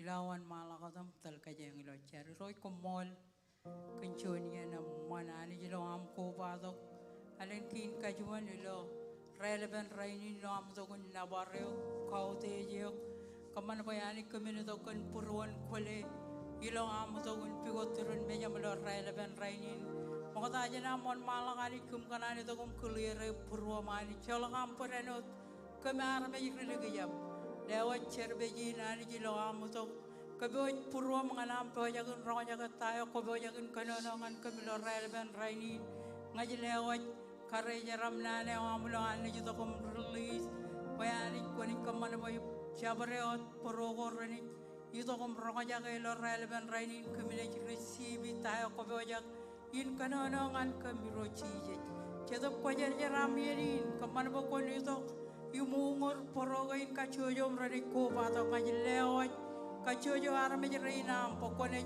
Ilawan malakatam tal kajang ilo cher roy Kommol kencunia na manani jilo am koba dok alen kin kajuan ilo relevant raini no am dokun nabareo kaute jeo kaman bayani kemene dokun puruan kole ilo am dokun pigoturun meja melo relevant raini makata aja na mon malakani kum kanani dokum clear purwa mani cholong am purenot kemar meja kene lewat cerbeji nani jilo amutok kaboy purwa mga nampo jagun ronya tayo kaboy jagun kanonongan kamilo relevant raini ngaji lewat kareja ramnane amulo ani jito kom release bayani koni kamana boy jabareot purwa rani jito kom ronya kilo relevant raini kamilo receive tayo kaboy jag in kanonongan kamilo chije jito kajar ramyerin kamana boy koni jito Yumungor porogain kacujo merani koba atau ngajilewat kacujo arame jerina pokone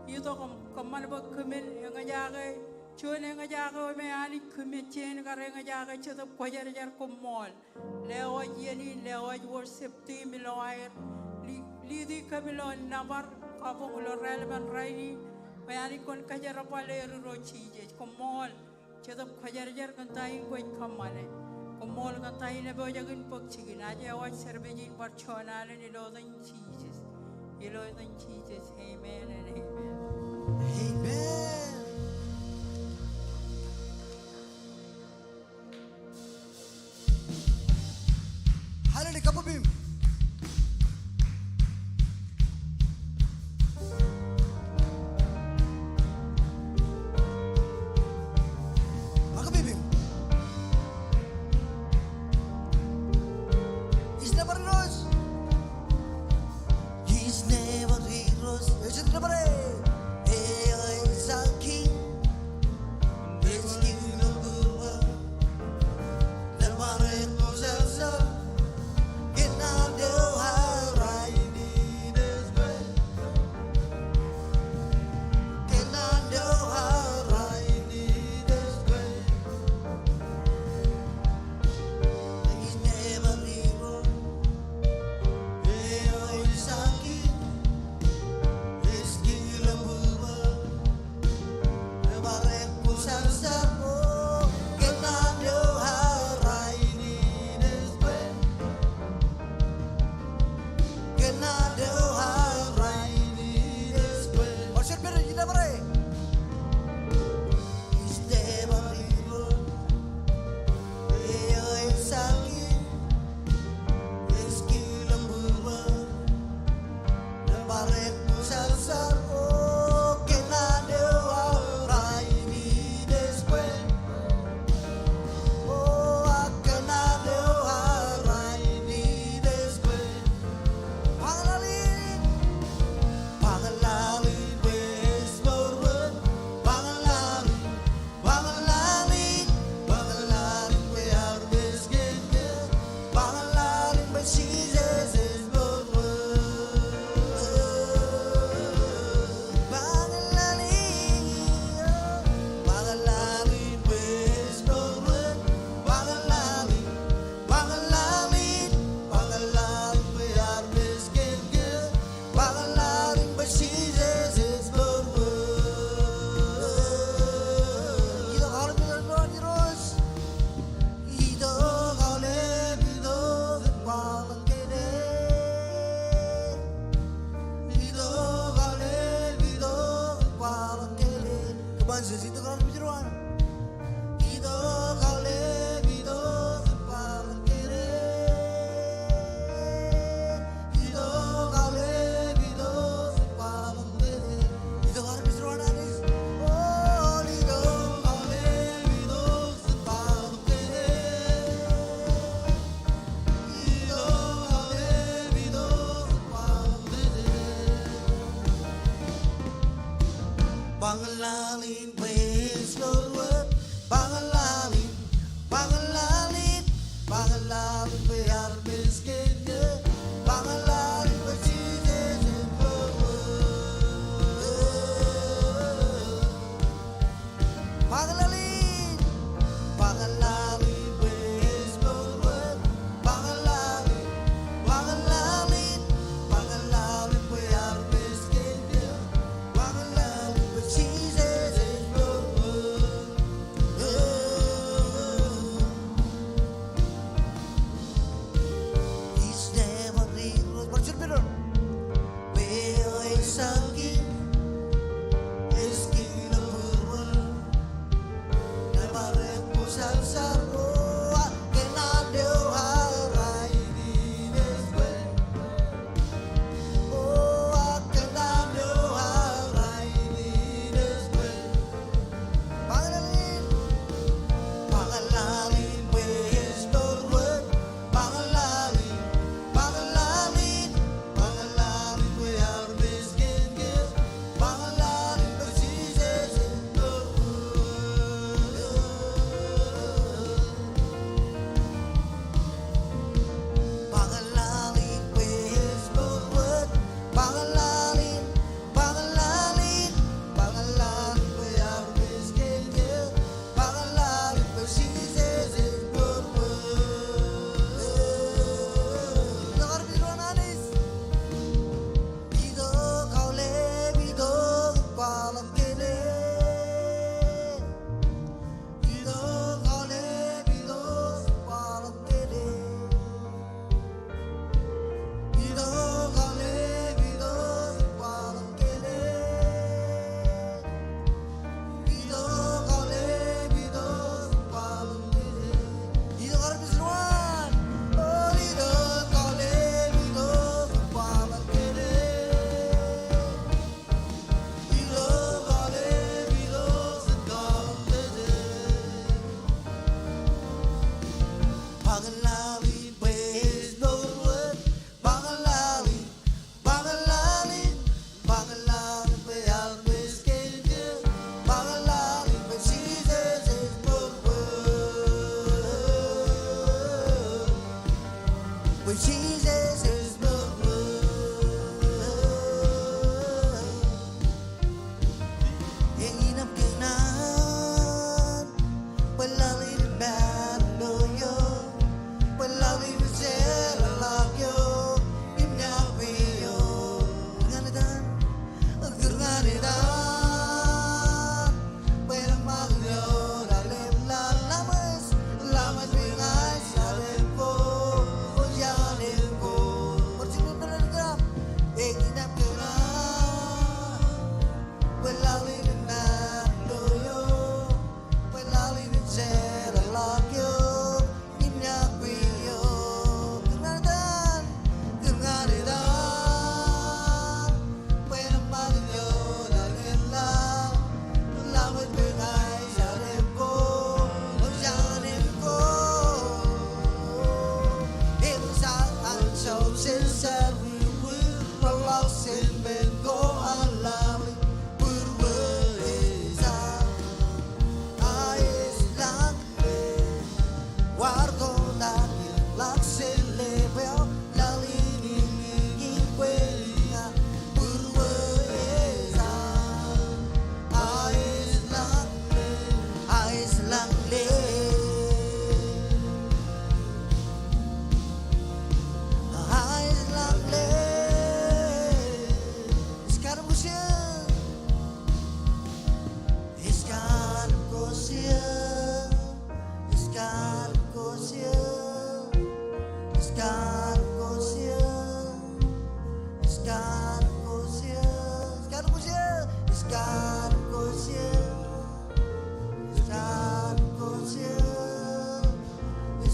yuto kaman ba kemen yang ngajaga cuan yang ngajaga me ani kemen cien kare ngajaga cetap kajar jar Kommol lewat yani lewat worship team lawyer lidi kamilo nabar kapo ulo relevant raini me ani kon kajar apa leru roci je Kommol cetap kajar jar kantain koi kamane Kommol kantai na ba jagin pagsigin aja awat serbejin parchonalan ilo dan Jesus amen and amen Amen. Hallelujah kapabim. Makabibim. He's never lost. He's never lost. He's never lost. He is a king. He's king of the world. The one who knows us all.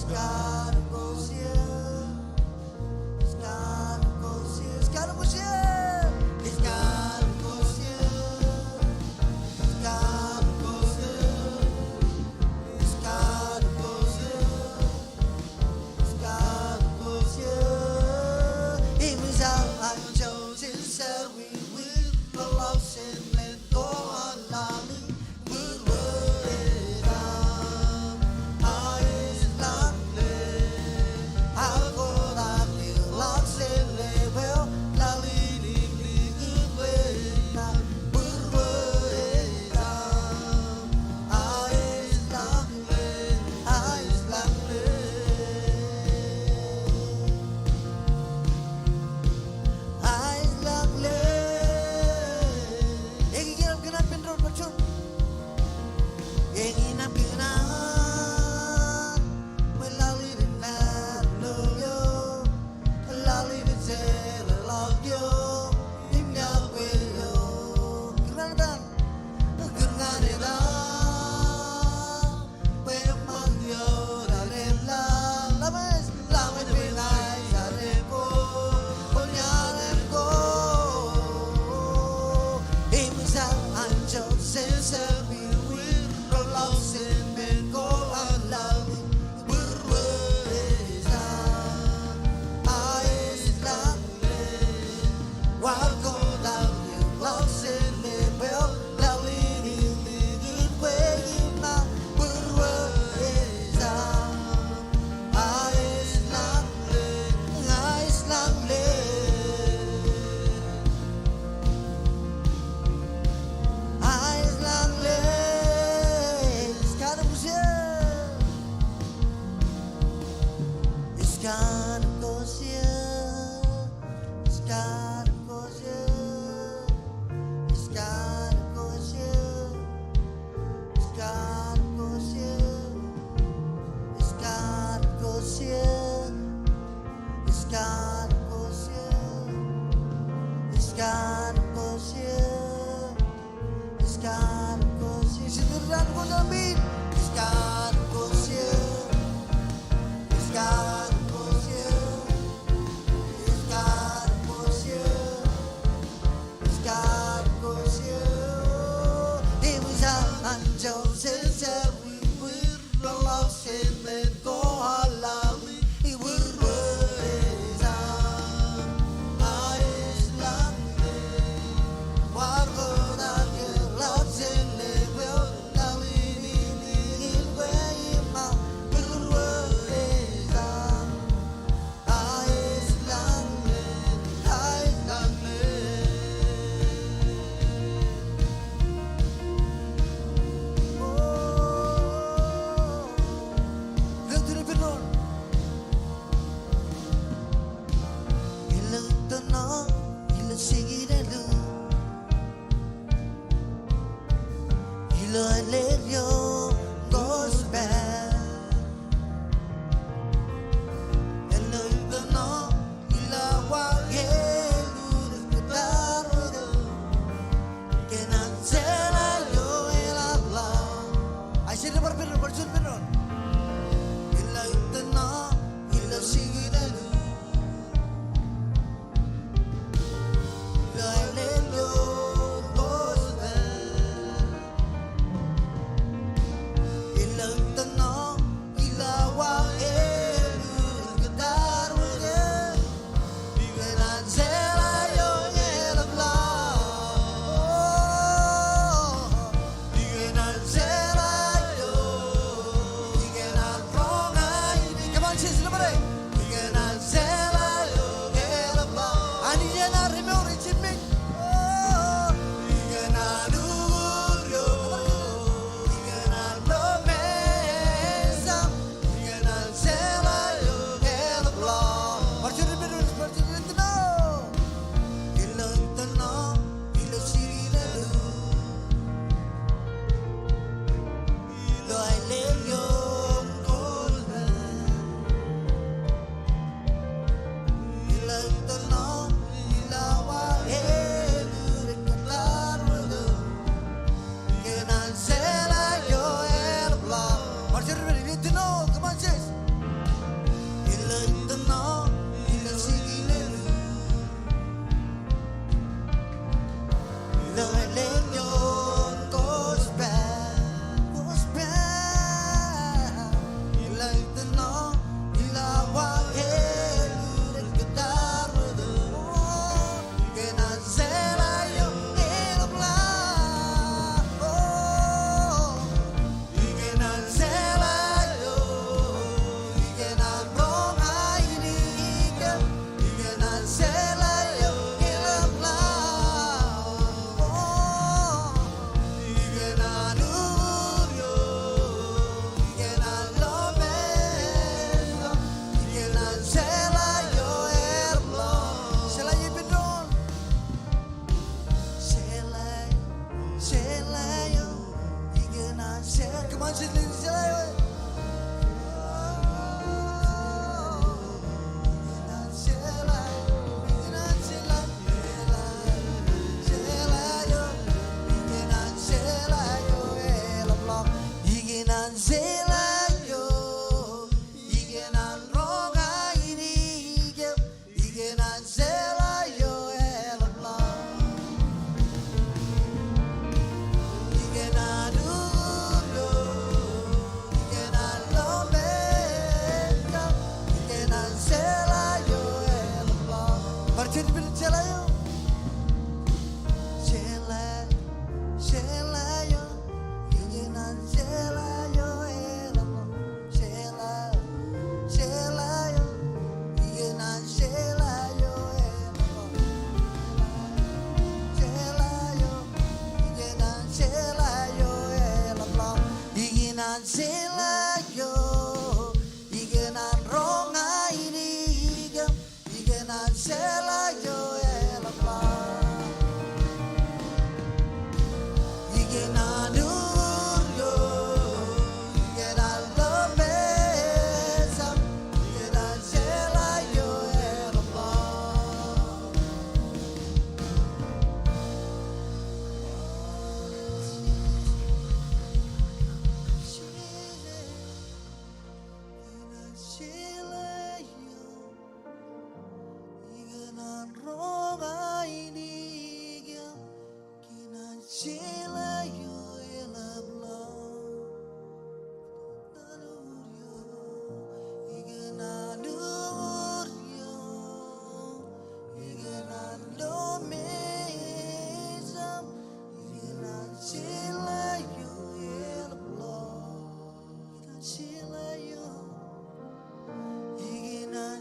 God who goes here. It's God who goes here. It's God who goes here. It's God who goes here. It's God who goes here. It's God who goes here. It's God who goes here. He was our chosen, so we will close and let go on loving. We'll work it out. I is lovely. I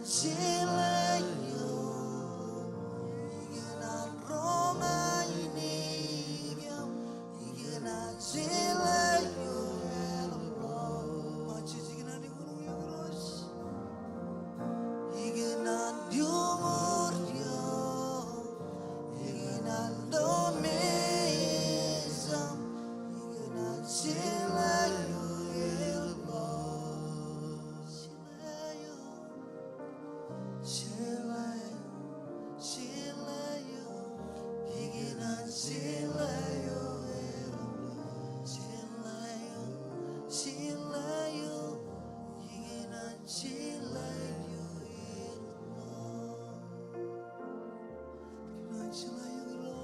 Silayo, igenan Roma ini, igenan silayo, macam igenan di gunung Everest, igenan di umur dia, igenan domesam, igenan silayo, silayo. Silayo, silayo, iginan silayo, silayo, silayo, iginan silayo, iginan silayo,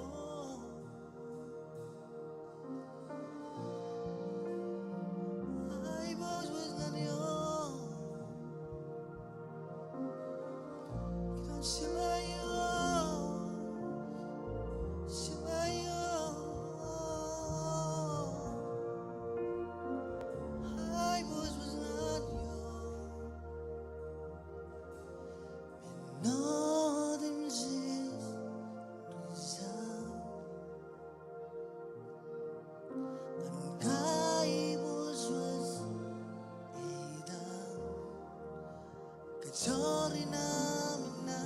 ay bos bos nanyo. Silayo, silayo, ay bos bos nanyo, minodim zis rizal, angkai bos bos edam, kacori namin na.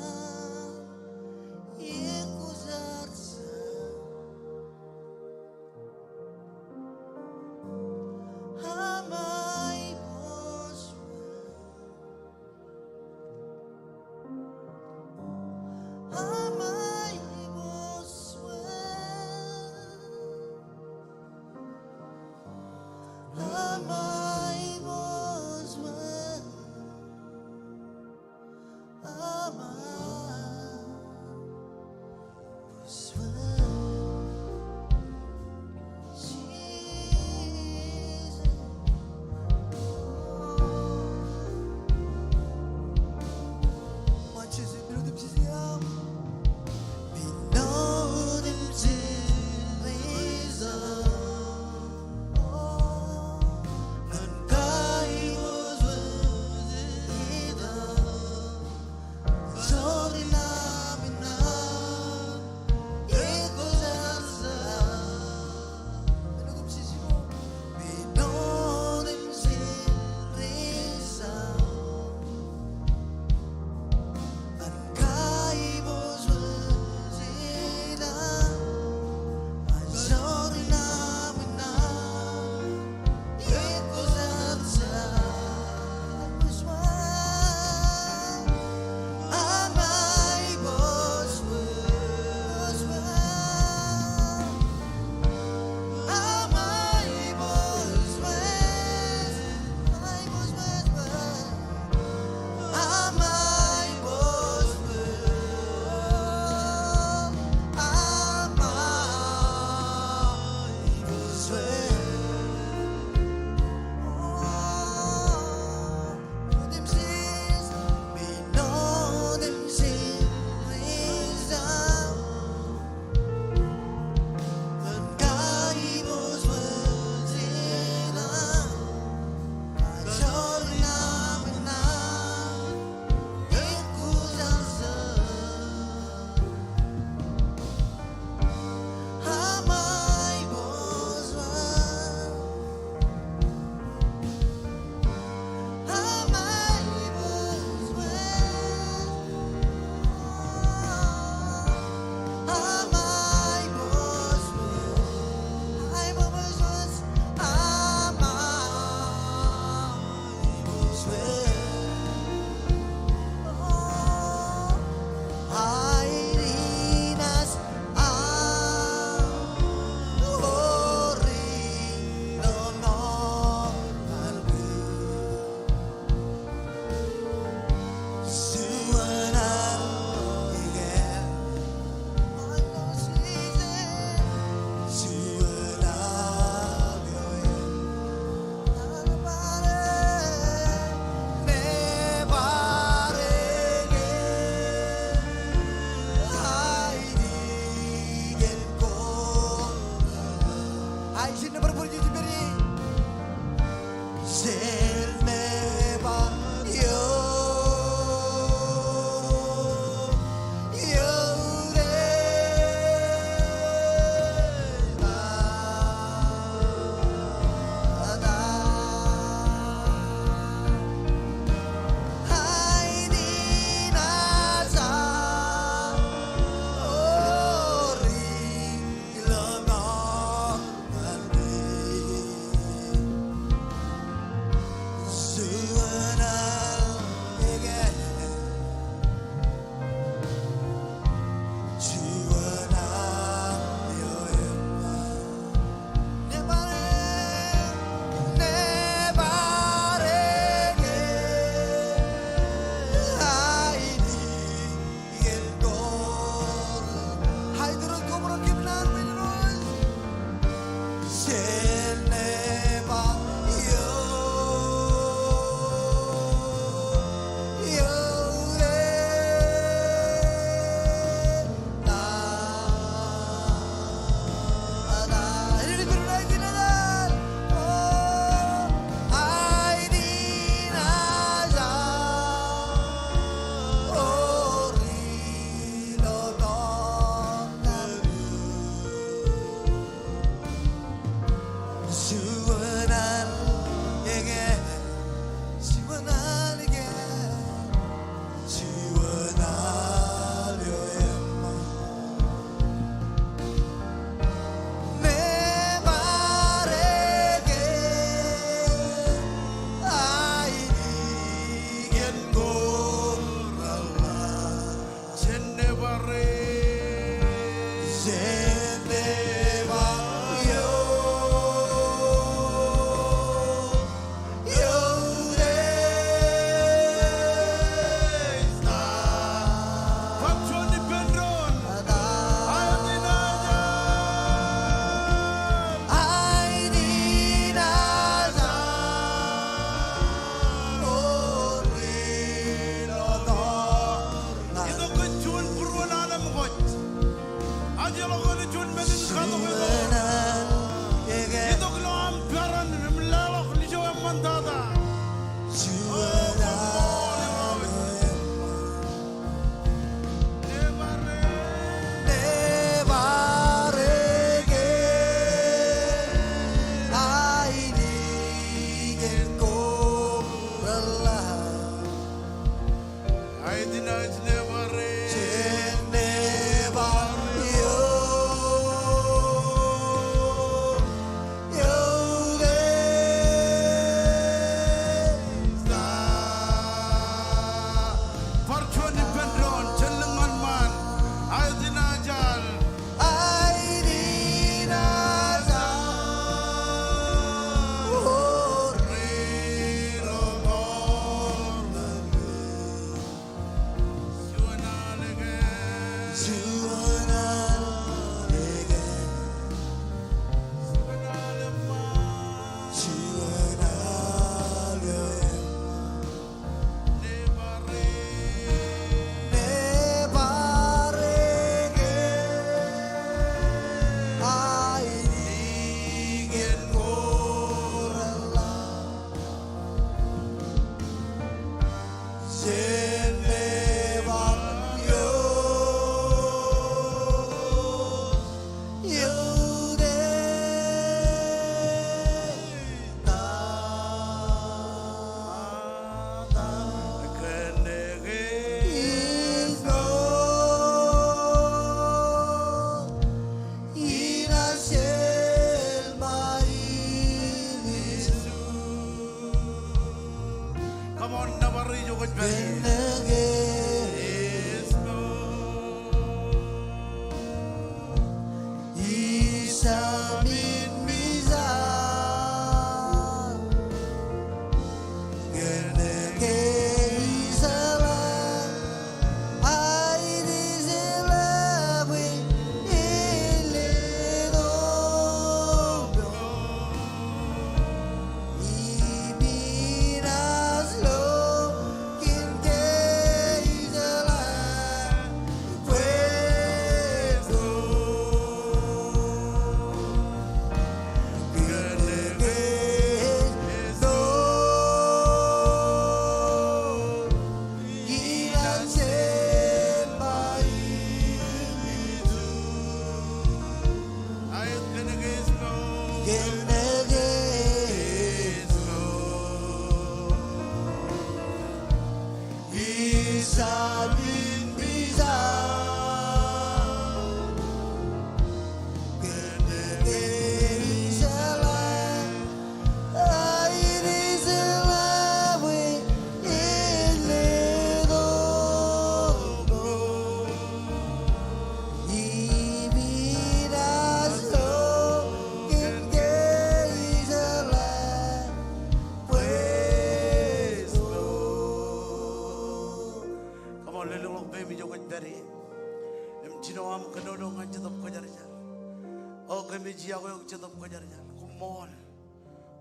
Iakwe jadap kajarnya, Kommol,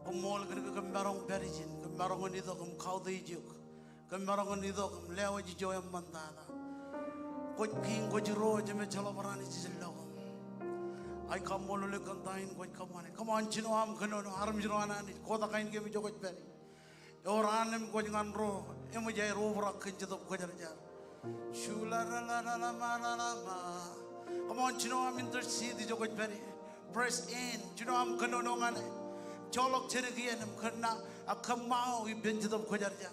Kommol kerja kemarong berijin, kemarong itu kau dijuk, kemarong itu lewat jijo yang mandana, kau king kau jero jeme calo marani jijello, ay Kommol oleh kantain kau kamane, kaman cino am kenono harum jero anani, kau tak kain kami jokot beri, orang em kau jangan roh, emu jaya roh berak jadap kajarnya, shula la la la la ma la la ma, kaman cino am intercede jokot beri. Press in, you know I'm gonna know man. Cholok cherigi and I'm gonna come out. We've been to the Kojarja.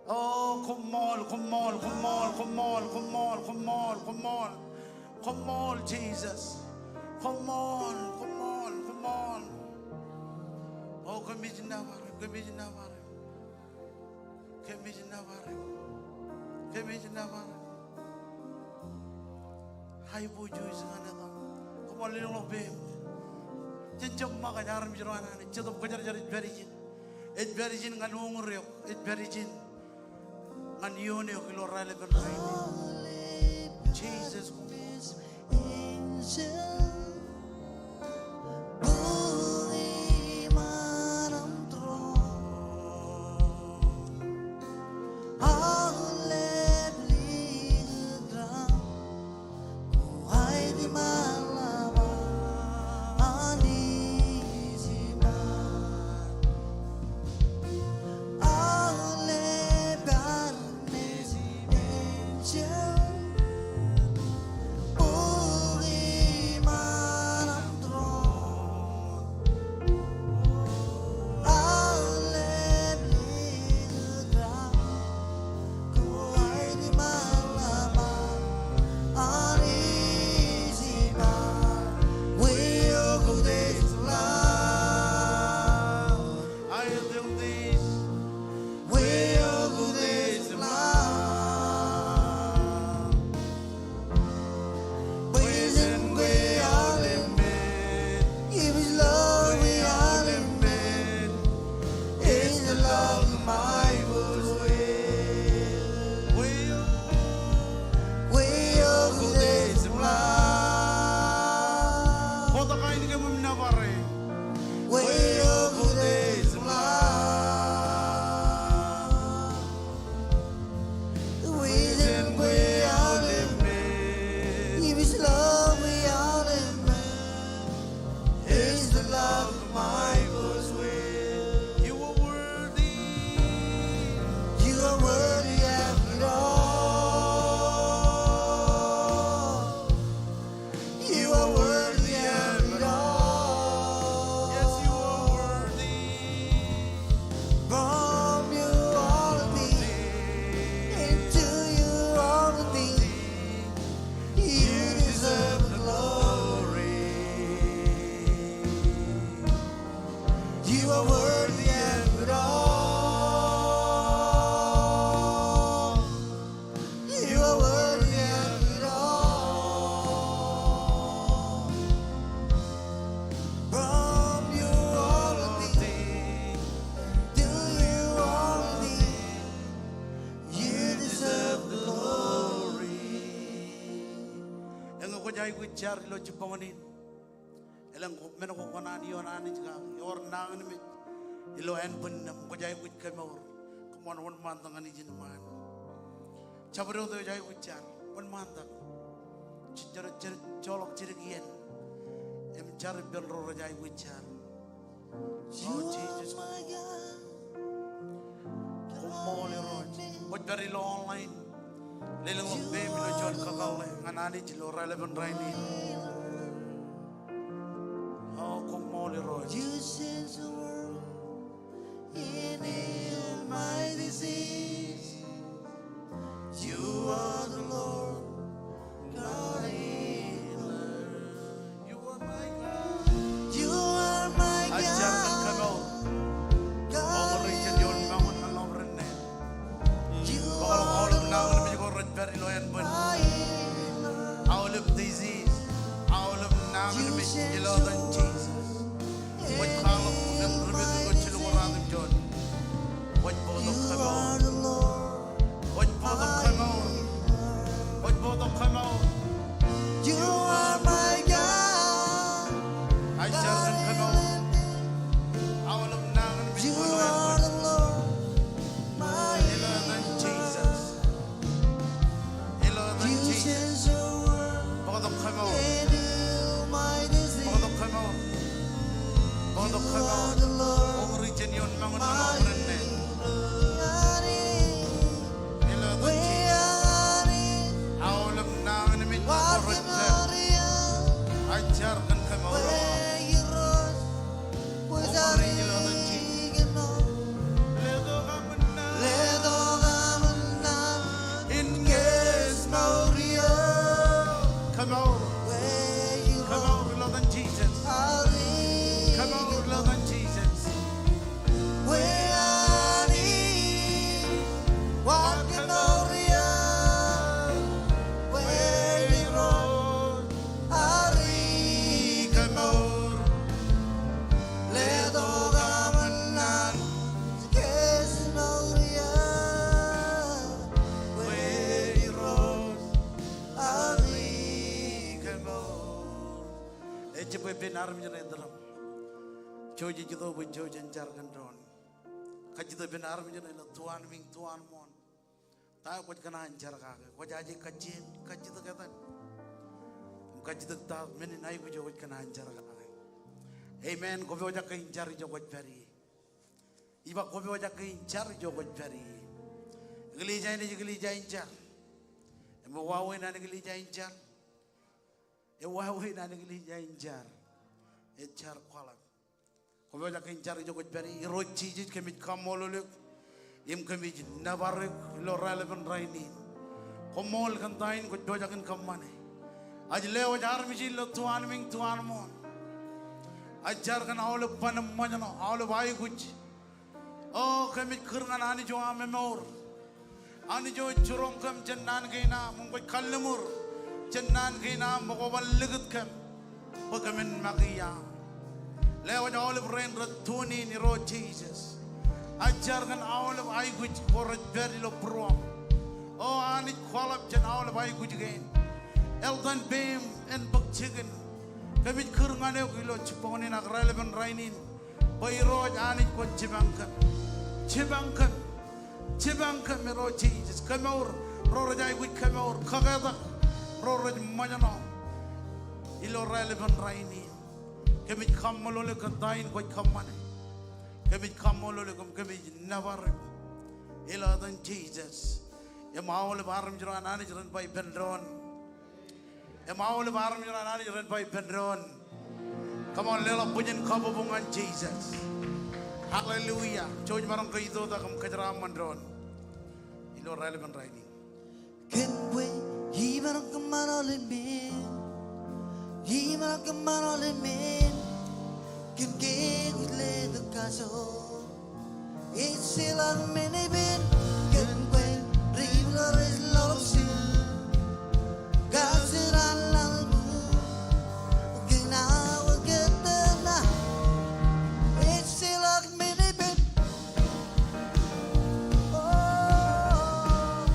Oh, Kommol, Kommol, Kommol, Kommol, Kommol, Kommol, Kommol, Kommol, Jesus, Kommol, Kommol, Kommol. Oh, Commission Navarre, Commission Navarre, Commission Navarre, Commission Navarre. Hi, boy, Jews another. Kommol little babe. Jam makan harum jeroan ani, jadap kejar jarit berijin ngan umuryo, berijin ngan yone kilo relevant right. Jesus, jai wichar lo chipanganin. Elang men ko konani yonani jga yor nang ni ilo en bunam ko jai wich kamor. Come on one month ngani jin man. Chabro do jai wichar one month. Chichar cholok chirigian. Em char belro jai wichar. Oh Jesus. Kommol what very long line. Lelong baby lo jol kakal nganani jilo relevant raini. Oh Kommol You sense the world in heal my disease. You are the Lord, God healer. You are my God. You are my Ajar kan God. kamau. God All region yon bangun alam rene. you All are of now lebih kau red very low and bun. my healer. All of disease. All of now lebih jelo dan Jesus. What kalau dan lebih kau cilu orang tu John. What bodoh You kamau. are the Lord. What bodoh kamau. What bodoh kamau. You are my God. Ajar kan kamau. All of now lebih You kau low and are bun. the Lord, my Jelo dan Jesus. Jelo dan You Jesus. sense the world Bodoh kamau. and heal my disease. Bodoh kamau. Bodoh You kamau. are the Lord, All region yon bangun my alam rene. God Jelo dan we Jesus. are All of now lebih kau walking red. on the earth Ajar kan kamau. where you rose was Oh, our Maria, Lord and Jesus. Let all In yes, Maria. Come on, where you come rose on, Lord and Jesus. Come on, Lord and Jesus. where are you walking on the earth where you rose Come on, let all yes, Maria where you rose. Ari Come on. Ejibwe bin arm jenendram. Joji jito bu jojen jargan don. Kajito bin arm jenendra tuan ming tuan mon. Tahu kau kena anjar kagak. Kau jadi kajin kajito kata. Kajito tak meni naik kau jauh kena anjar kagak. Amen. Kau berujar keincar jauh beri. Iba kau berujar keincar jauh beri. Gelija ini gelija incar. Emu wawe nani gelija incar. Wawe nani gelija incar. Incar kualat. Kau berujar keincar jauh beri. Roci jid kemit kamololuk. Im kami nabarek lo relevant raini. Kommol kan tain kau berujar kan kamane. Aj leo jar misi lo tuan ming tuan mon. Ajar kan awal panam majano awal bayi kuch. Oh kami kerana ani jo amemor. Ani jo curong kam jennan kena mungkin kalemur. Jennan kena mukawal legut kam. Bagaimana magia. Leo jar awal brain ratuni ni ro Jesus. Ajar kan awal bayi kuch korat beri lo pruam. Oh ani kualap jen awal bayi kuch gain. Eldan beam and bak chicken. Kami kerana kilo ciponin nak relevant rainin. Bayroj ani ko cibangkan, cibangkan, cibangkan mero Jesus. Kami or rorajai wit kami or kagada roraj majano. Ilo relevant rainin. Kami kammolole kantain ko kammane. Kami kammolole kami navar. Ilo dan Jesus. Ya maul baram jiran ani jiran bay pendron. Emaul baram jiran ani jiran bay pendron. Come on, lela pujen kabubungan Jesus. Hallelujah. Choj barang kaito ta kam kajram mandron. Ilo relevant writing. Can we even a command even a command can get with the castle. It's still a many bit. Can we river is lost in God's it on can I get there now? It's still a many bit. Oh.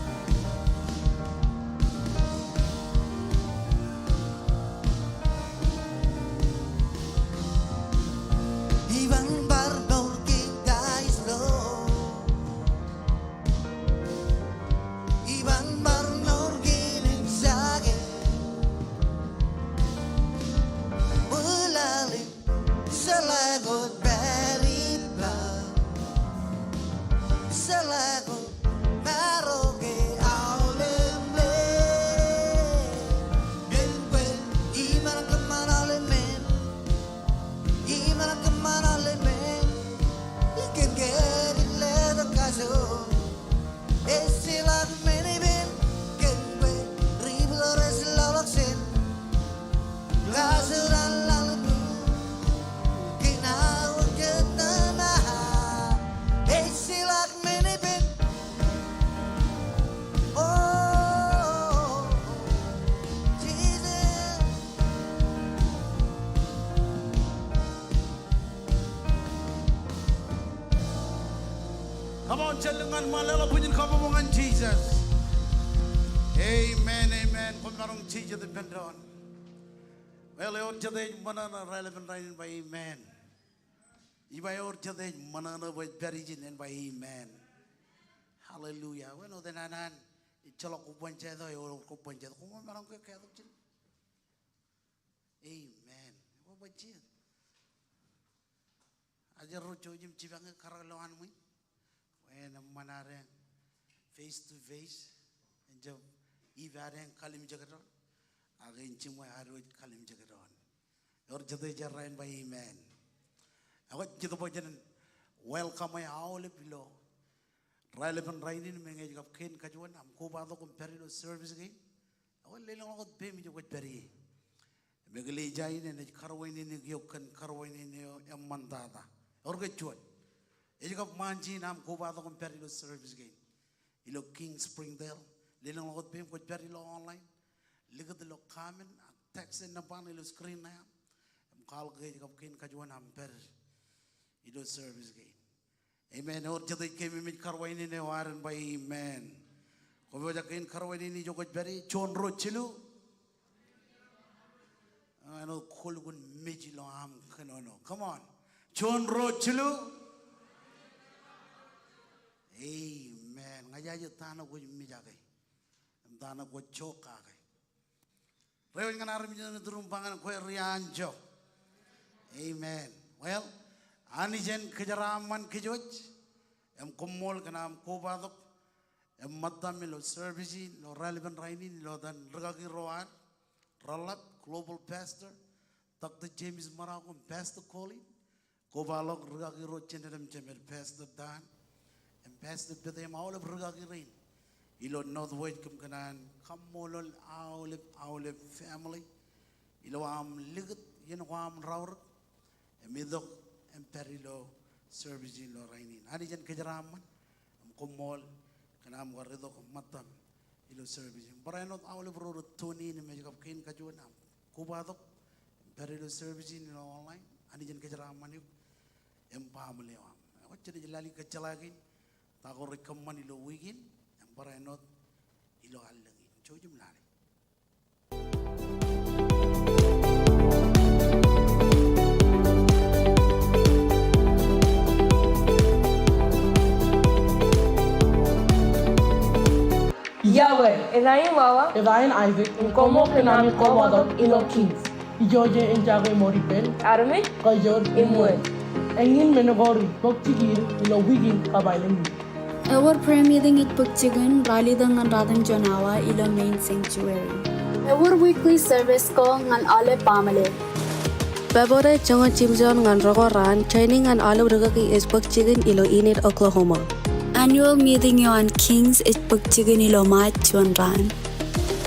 on, jalangan malala punya kapamungan Jesus. Amen, amen. Kung marong Jesus depend on. Well, your today manana relevant right by amen. Iba your today manana with perijin and by amen. Hallelujah. Well, then anan itchalok kupuan chedo or kupuan chedo. Kung marong kaya chin. Amen. What about you? Ajar rojo jim cibang karalawan mu. When manareng face to face, and jab ibareng kalim jagaron. Again cimai arwaj kalim jagaron. Or jadai jarrain by amen. Awak kita bajan welcome my all below. Relevant rainin mengej gap ken kajuan am koba to compare service again. Awak lelang awak be mi jawat beri. Megale jain ne karwain ne gyokan karwain ne emmantada. Or kecuali, ini kau manji nam koba tu compare ilo service again. Ilo King Springdale, lelang lagot pem compare ilo online. Lihat ilo comment, text in napan ilo screen na. Kal gay kau kin kajuan hampir ilo service again. Amen. Or jadi kami mit karwain ini waran by amen. Kau baca kin karwain ini jo compare chonro cilu. Ano kulugun meji lo am kenono. Come on. John Rochelu. Amen. Ngaja tanah gua mijagai. Tanah gua cokagai. Rewan kan armi jangan terumpangan kue rianjo. Amen. Well, ani jen kejaraman kejoj. Em Kommol kena em koba dok. Em matam lo service lo relevant raini lo dan regagi roan. Ralap global pastor. Dr. James Marakum pastor calling. Kobalok regagi rochen dalam cemer pastor Dan and pastor Bethlehem all of regagi rain. Ilo northwest kum kanan Kommol aule family. Ilo am ligat yen am raur. Emidok emperilo service ilo rainin. Ani jan kejaraman Kommol kanam waridok matam ilo service. Baranot aule bro Tony ni mejak kain kajuan am. Kubadok emperilo service ilo online. Ani jan kejaraman yuk. Empam lewam. Awak jadi jalali kecelakin. Takor rekaman ilo wigin. Empara enot ilo alangin. Cojum lari. Iakwe, Enain Wawa, Evain Isaac, in Kommol Kenami Koba ilo Kings. Ijoje in Iakwe Moripel, Armin, Kajor Imwe. Engin menogori boktigir ilo wigin kabailen. Our prayer meeting it Pukchigun, Ralidang and Radhan Jonawa, ilo main sanctuary. Our weekly service ko ngan ale pamale. February jongo chimjon ngan rogoran training ngan ale rugaki is Pukchigun ilo Enid, Oklahoma. Annual meeting yo on Kings it Pukchigun ilo Machuan Ran.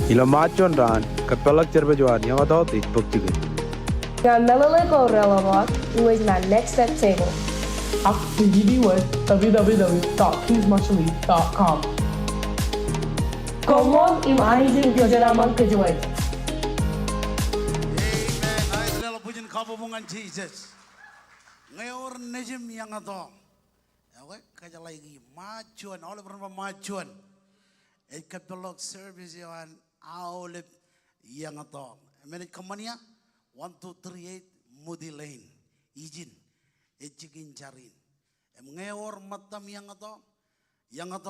Ilo Machuan Ran, kapelak cerbejuan yang adot it Pukchigun. Nga Melaleko Relevant, who is my next step table. Ak PGD with www.kingsmarshally.com. Kommol im anijin kejaraman kejuan. Amen. Ay lelo punya kapamungan Jesus. Ngayon nejim yang ato. Awak kaja lagi majuan, oleh berapa majuan. Kapelok service yang oleh yang ato. Menit kemana? 1238 Moody Lane, izin, ejikin jarin. Ngayor matam yang ato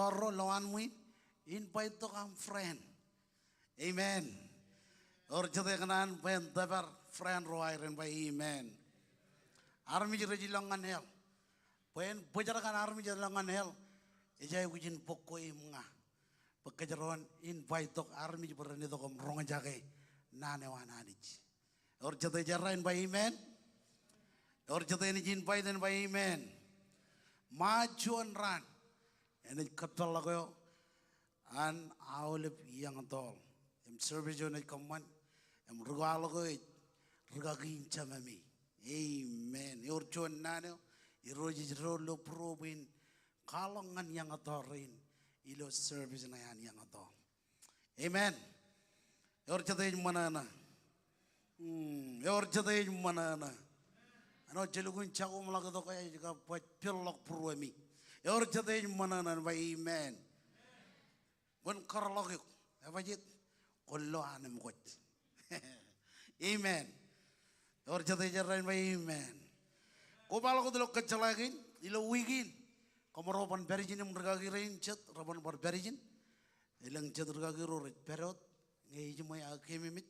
ro lawan muin, invite to come friend, amen. Or jatuh kanan pen dapat friend roairen by amen. Army jerajilangan hel, pen bujarakan army jerajilangan hel, ejai ujin pokoi munga, pekerjaan invite to army berani to kom ronga jagai, nane wananich. Or jatuh jarain by amen. Or jatuh ini jin by then by amen. Majuan ran. Ini kapal lagu an awalip yang tol. Em service jo naik kaman. Em rugal lagu rugagin camami. Amen. Or juan nano. Iroji lo probin. Kalangan yang atorin. Ilo service na yan yang atol. Amen. Or jatuh mana na. Or jatuh mana na. Ano jelugun cakum lagu to kaya juga buat pilok purwemi. Yor jatay mananan ba amen. Wan karlogik. Evajit. Kollo anem kot. Amen. Yor jatay jaran ba amen. Kopal ko dilo kacalagin. Ilo wigin. Komoropan berijin yung ragagirin chat. Raban bar berijin. Ilang chat ragagiro rit perot. Ngayon mo ay akimimit.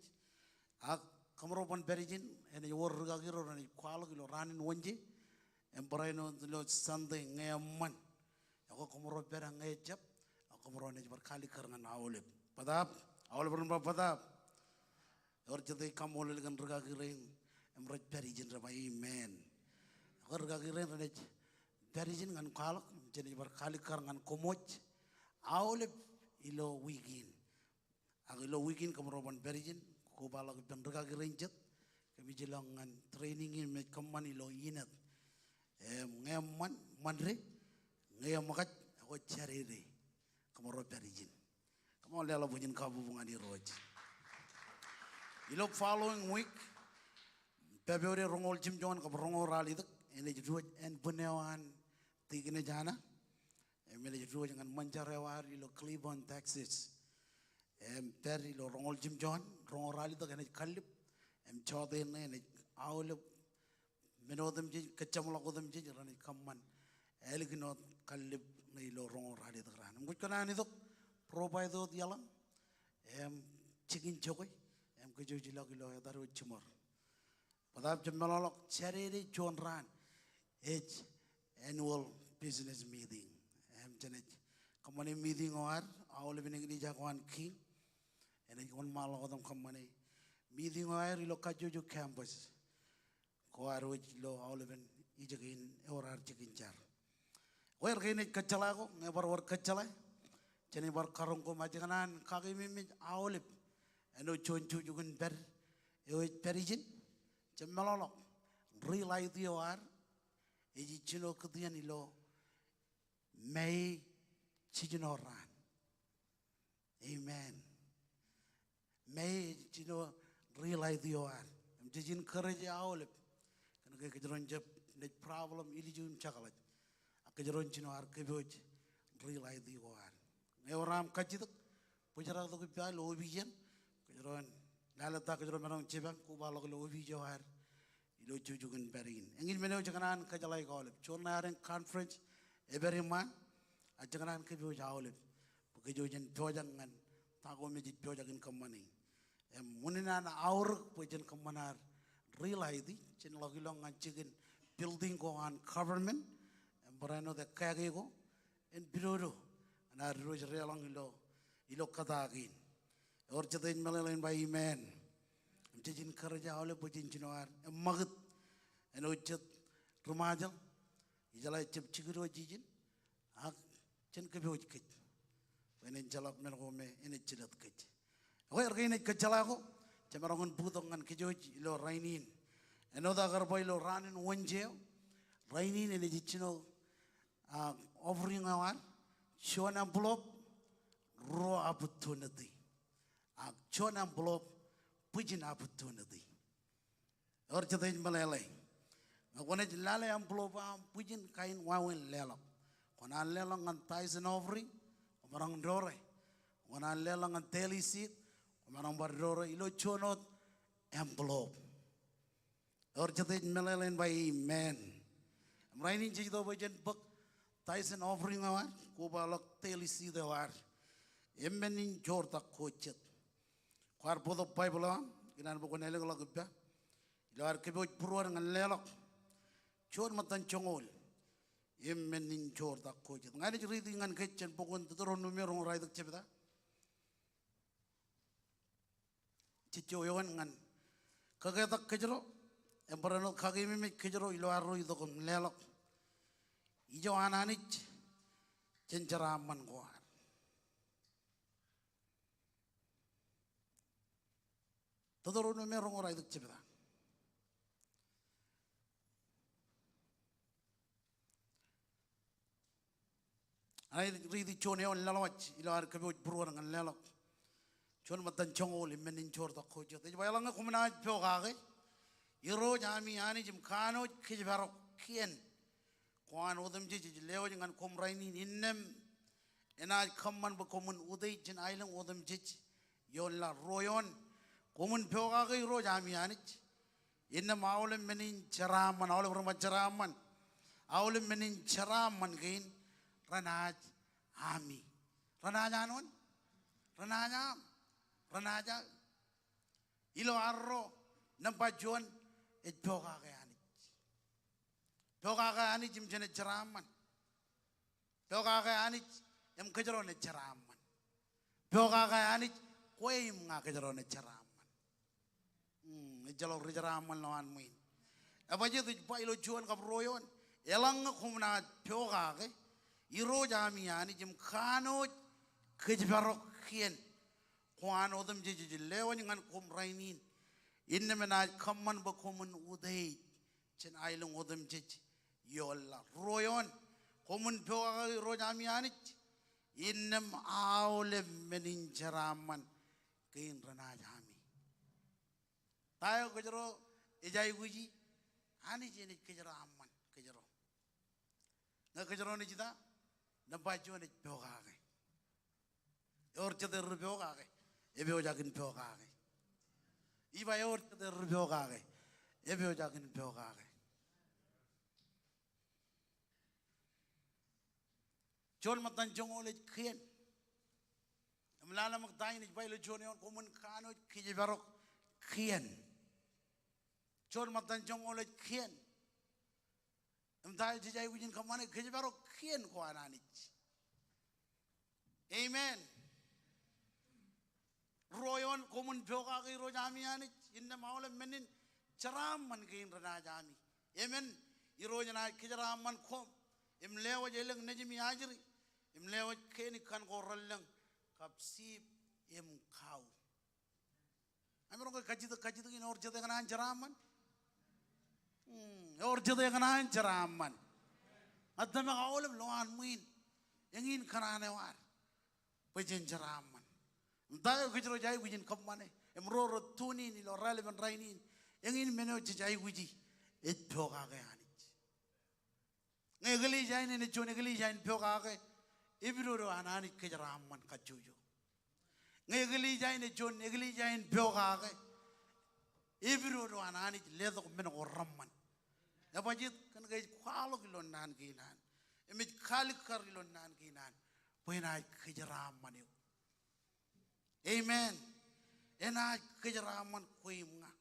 Komoropan berijin. Ene yor ragagiro rani kwalo kilo ranin wanji. Emperano lo sande ngayaman. Ako komoro berang ngejap. Ako komoro ne berkali karangan awalip. Padap. Awal berapa padap. Yor jatay Kommol ilang ragagirin. Emrat berijin raba amen. Ako ragagirin rani berijin ngan kwalo. Jadi berkali karangan komoj. Awalip ilo wigin. Ang ilo wigin komoropan berijin. Kubala ko ragagirin jet. Kami jelangan trainingin met kaman ilo inat. Ngayon manre, ngayon makat ako charire, kamaro perijin. Kamu lala bujin kabubungan di roj. Ilo following week, February rongol Jim John kap rongol rally tuk, ini jual en bunewan tigine jana, ini jual jangan manjarewar ilo Cleveland Texas, per ilo rongol Jim John rongol rally tuk ini kalip, chode ini awal menodem ji kecam lakodem ji rani kamman elginot kalib na ilo rong rali dagran ngut kana ni dok provide dot yalang chicken chokoy kejo ji lag ilo daru chumor padap jemalok charity john ran annual business meeting janet kamane meeting or awol binig ni jakwan king ene kon malo kodam kamane meeting or ilo kajo campus ko aroj lo awleben ijagin orar chikin char wer gene kacala ko ngebar war kacala jeni bar karong ko majikanan kagi mimi awleb eno chonchu jugun ber e perijin jemalolo realize yo ar eji chino kdian ilo may chijinoran amen may chino realize yo ar jijin courage awleb kejeron jep net problem ili jum chakalat kejeron chino ar keboj realize di war ngeoram kajituk pujara to kipya lo bijan kejeron lalata kejeron manong chebang ku balok lo bi johar ilo jujugun berin engin meno jakanan kajalai golep chonaren conference everyman ajakanan keboj awlep kejojen tojangan tago mejit tojagan kamani munina na aur pujen kamanar realize chen lagi long chicken building go on government and brano the kage go and birodo na roj relang ilo katagin or chatin malalain by amen jijin karaja ole bujin chinoar magat and ochet rumajal ijala chep chigiro jijin ak chen ke boj kit when in jalap men go me in chilat kit wer gine kachalago Cemarongan butongan kejoj ilo rainin. Enoda garba ilo ranin wanjeo. Rainin ini jichino offering awan. Show an envelope. Raw opportunity. Show an envelope. Pujin opportunity. Or chatain malalay. Ngakonaj lalay envelope pujin kain wawin lelok. Kona lelong ang tithes and offering. Kumarang dore. Kona lelong ang daily seat. Marang bardoro ilo chonot envelope. Or jatin melalen by amen. Rainin jito bajan bak Tyson offering awar koba lok telisi de war. Emmenin jorta kochet. Kwar bodo Bible am ginan boko nelek lok ba. Ilar kebo purwar ngan lelok. Chon matan chongol. Emmenin jorta kochet. Ngani jridi ngan kechen bokon tutoro numero raidak chebda. Cicoyon ngan kagetak kejero emperano kage mimi kejero ilo arro itu kom lelok ijo ananich cenceraman goar todoro no me rongo rai cebda ai ridi chone on lalawach ilo ar kebe burwar ngan lelok chon matan chongol menin chor ta khojo te bayalanga kumna pyo ga ge iro jami ani jim khano khij baro kien Kuan odem je leo jangan kom raini innem enaj kamman ba komun udai jen ailang odem je yon la royon komun pyoga kai ro jami anich innem awlem menin ceraman awlem rumah ceraman awlem menin ceraman gain ranaj ami ranaja non ranaja ilo arro nampajuan et pyoga kai Pyoga ka ani jim jene ceraman. Pyoga ka ani em kejerone ceraman. Pyoga ka ani kue im nga kejerone ceraman. Jalur ceraman lawan muin. Apa je tu pa ilo juan kap royon. Elang kumna pyoga ke. Iro jami ani jim kano kejerok kien. Kuan odem je lewan ngan kum rainin. Inne menaj kamman ba kumun udai. Jen ailung odem je. Yola royon komun pyoga rojami anich innem awle menin ceraman kein ranajami tayo kejero ejai guji ani jeni kejero amman kejero na kejero ni jita na bajo ni pyoga ke or chete pyoga ke ebe ojakin pyoga ke iba or chete pyoga ke ebe ojakin pyoga ke John matan jongol kien. Amlala magdain ni bailo John yon komun kano kijibarok kien. John matan jongol kien. Amdai jijai wujin kamane kijibarok kien ko ananich. Amen. Royon komun pyoga ki rojami anich inna maule menin charam man kain rana jami. Amen. Irojana kijaram man kom. Imlewa jeleng najimi ajri. Imlewat keni kan korallang kapsip im kau. Amiro ko kajito kin orjate kanan jaraman. Orjate kanan jaraman. Adda makaulam loan muin. Yangin kanane war. Pajen jaraman. Dayo kajro jai wujin kapmane. Emro tuni ni lo relevant rainin. Yangin meno jai wuji. Et pyoga ke anich. Ngegali jai ne chone gali jai pyoga ke. Ibiro anani kejaraman kajuyo. Ngegali jain John ngegali jain pyoga ke. Ibiro anani ledo men oraman. Yapajit kan gay kwalo kilon nan ginan. Emit kalik kar kilon nan ginan. Puina kejaraman yo. Amen. Ena kejaraman kuimnga.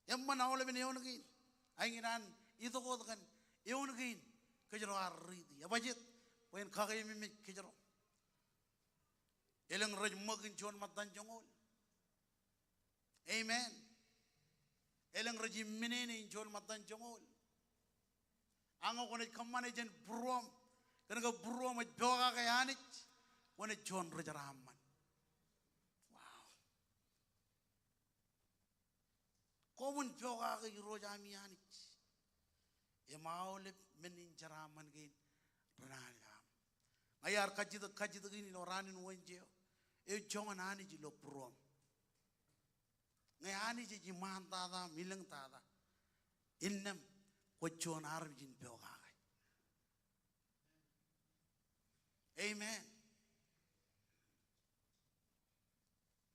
Yamman awle ben yon gin. Ainginan itu ko kan yon gin kejarar ridi. Yapajit When kagay mimik kijaro, ilang raj magin John matan jongol. Amen. Ilang raj minini John matan jongol. Ango konet kamane jen burom, kena burom at pyoga kayanit, konet John rajaraman. Wow. Komun pyoga kay rojami yanit. Emaulip menin jaraman gin ranal. Ayar kajito gini lo ranin wenjeo. Jongan ani ji lo prom. Ngay ani ji man tada milang tada. Innem ko jon arm jin pyoga. Amen.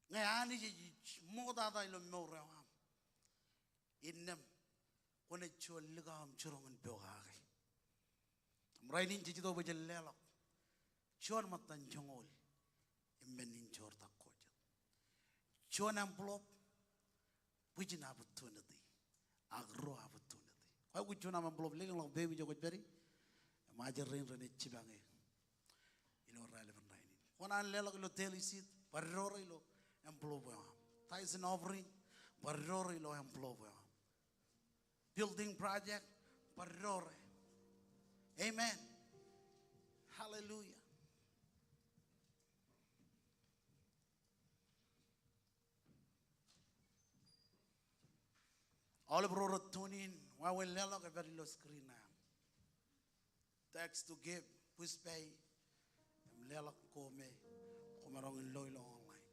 Ngay ani ji mo tada ilo mo rewam. Innem ko ne chol ligam churongan pyoga. Mrainin ji to bejel lelok. John matan jongol imbenin jor takojat. John envelope pujin opportunity agro opportunity. Kau ku John envelope lagi long baby jokot beri. Majer rain rene cibange. Ilo relevant rain. Konan lelok ilo telisit parror ilo envelope ya. Tais an offering parror ilo envelope ya. Building project parror. Amen. Hallelujah. All of our tuning, why we lelok a very low screen now. Text to give, push pay, lelok kome, kumarong in loy long online.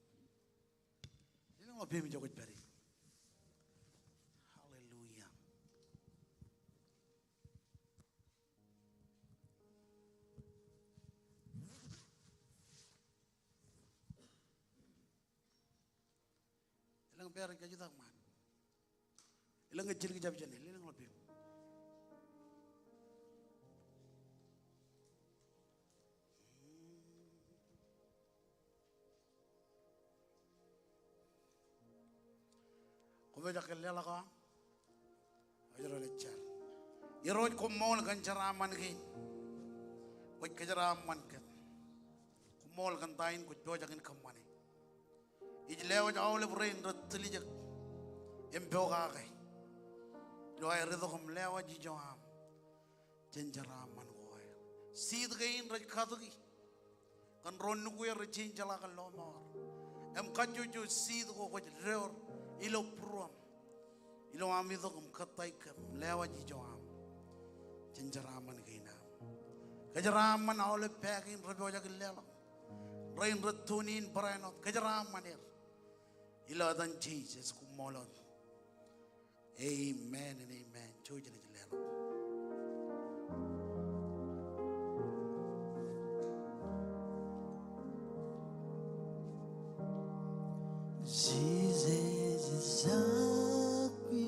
You know what baby jokot beri. Hallelujah. pera ka jutak man. Ilang kecil ke jab jani, ilang lebih. Kau baca kelela ka, ajar leccar. Iroj Kommol kan ceraman kin, kau keceraman kan. Kommol kan tain kau bacakin kemana. Ijlewa jauh lebih rendah telijak, empeoga kai. Lo ay redo kum lewa jijoam, ceraman kau. Sid kain raj katuki, kan ronu kau yang rajin jalakan lomor. Em kajuju sid kau reor, ilo pruam, ilo amido kum katai kum lewa jijoam, ceraman kainam. Kejeraman awal pekin rebo jakin lewa. Rain retunin peranot kejeraman er. Ilo dan Jesus kumolon. Amen and amen. Cuy jadi jelelo. Jesus is Iakwe.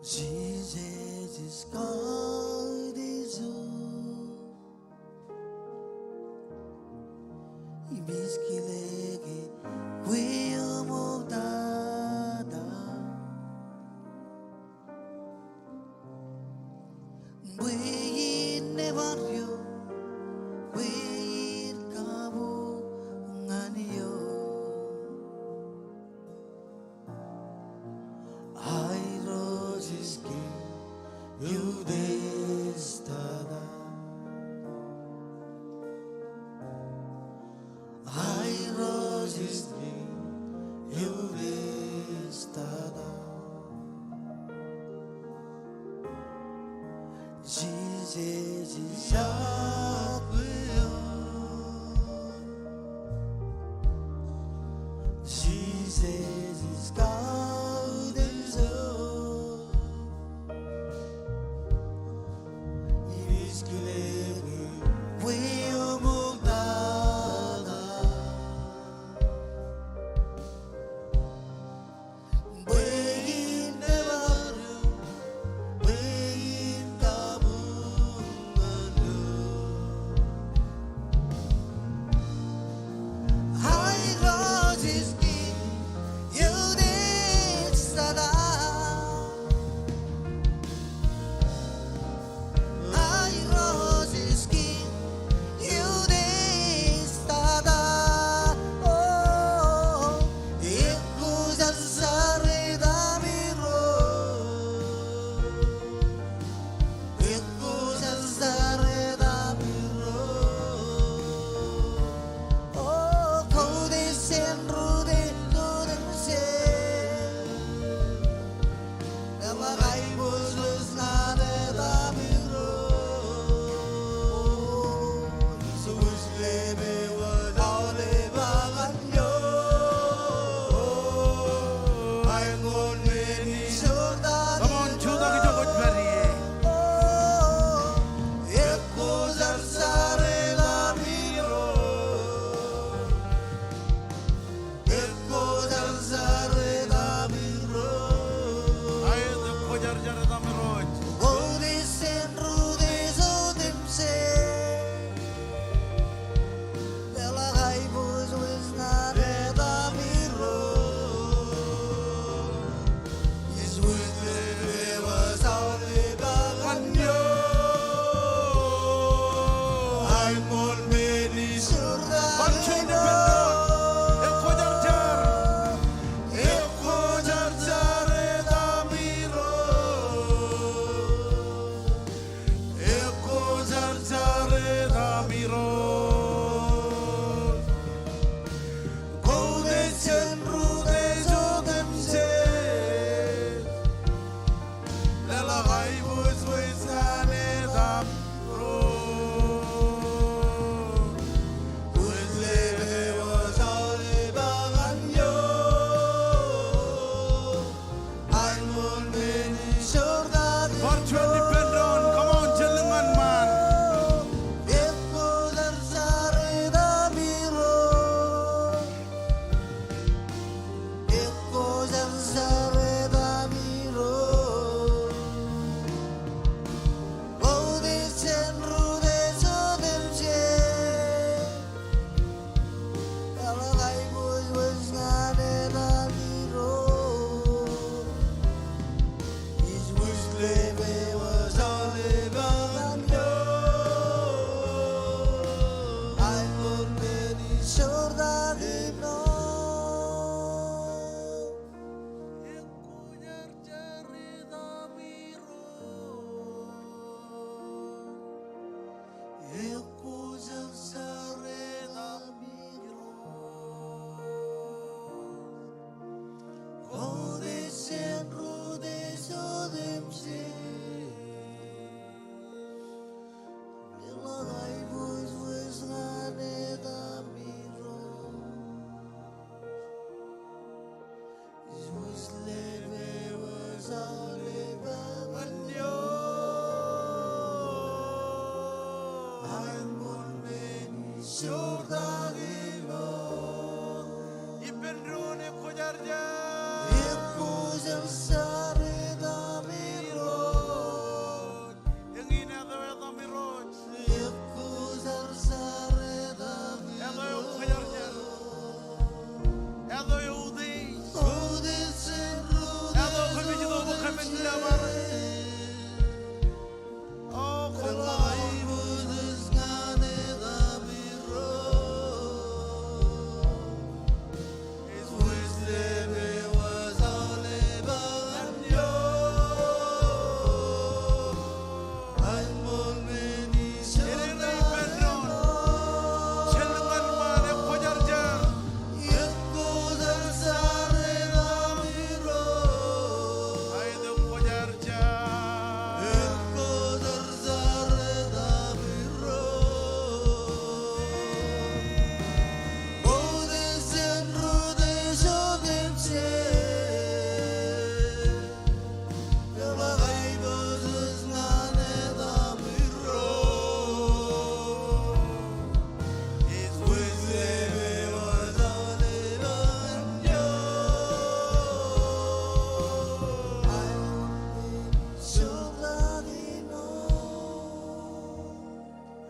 Jesus is God is Ibiskilege Wilmo Dada Buin Nevario Buin Cabo Nganio I rose is king you destada I rose is king you destada Jesus is Iakwe. Jesus is God and so it is clear we are moved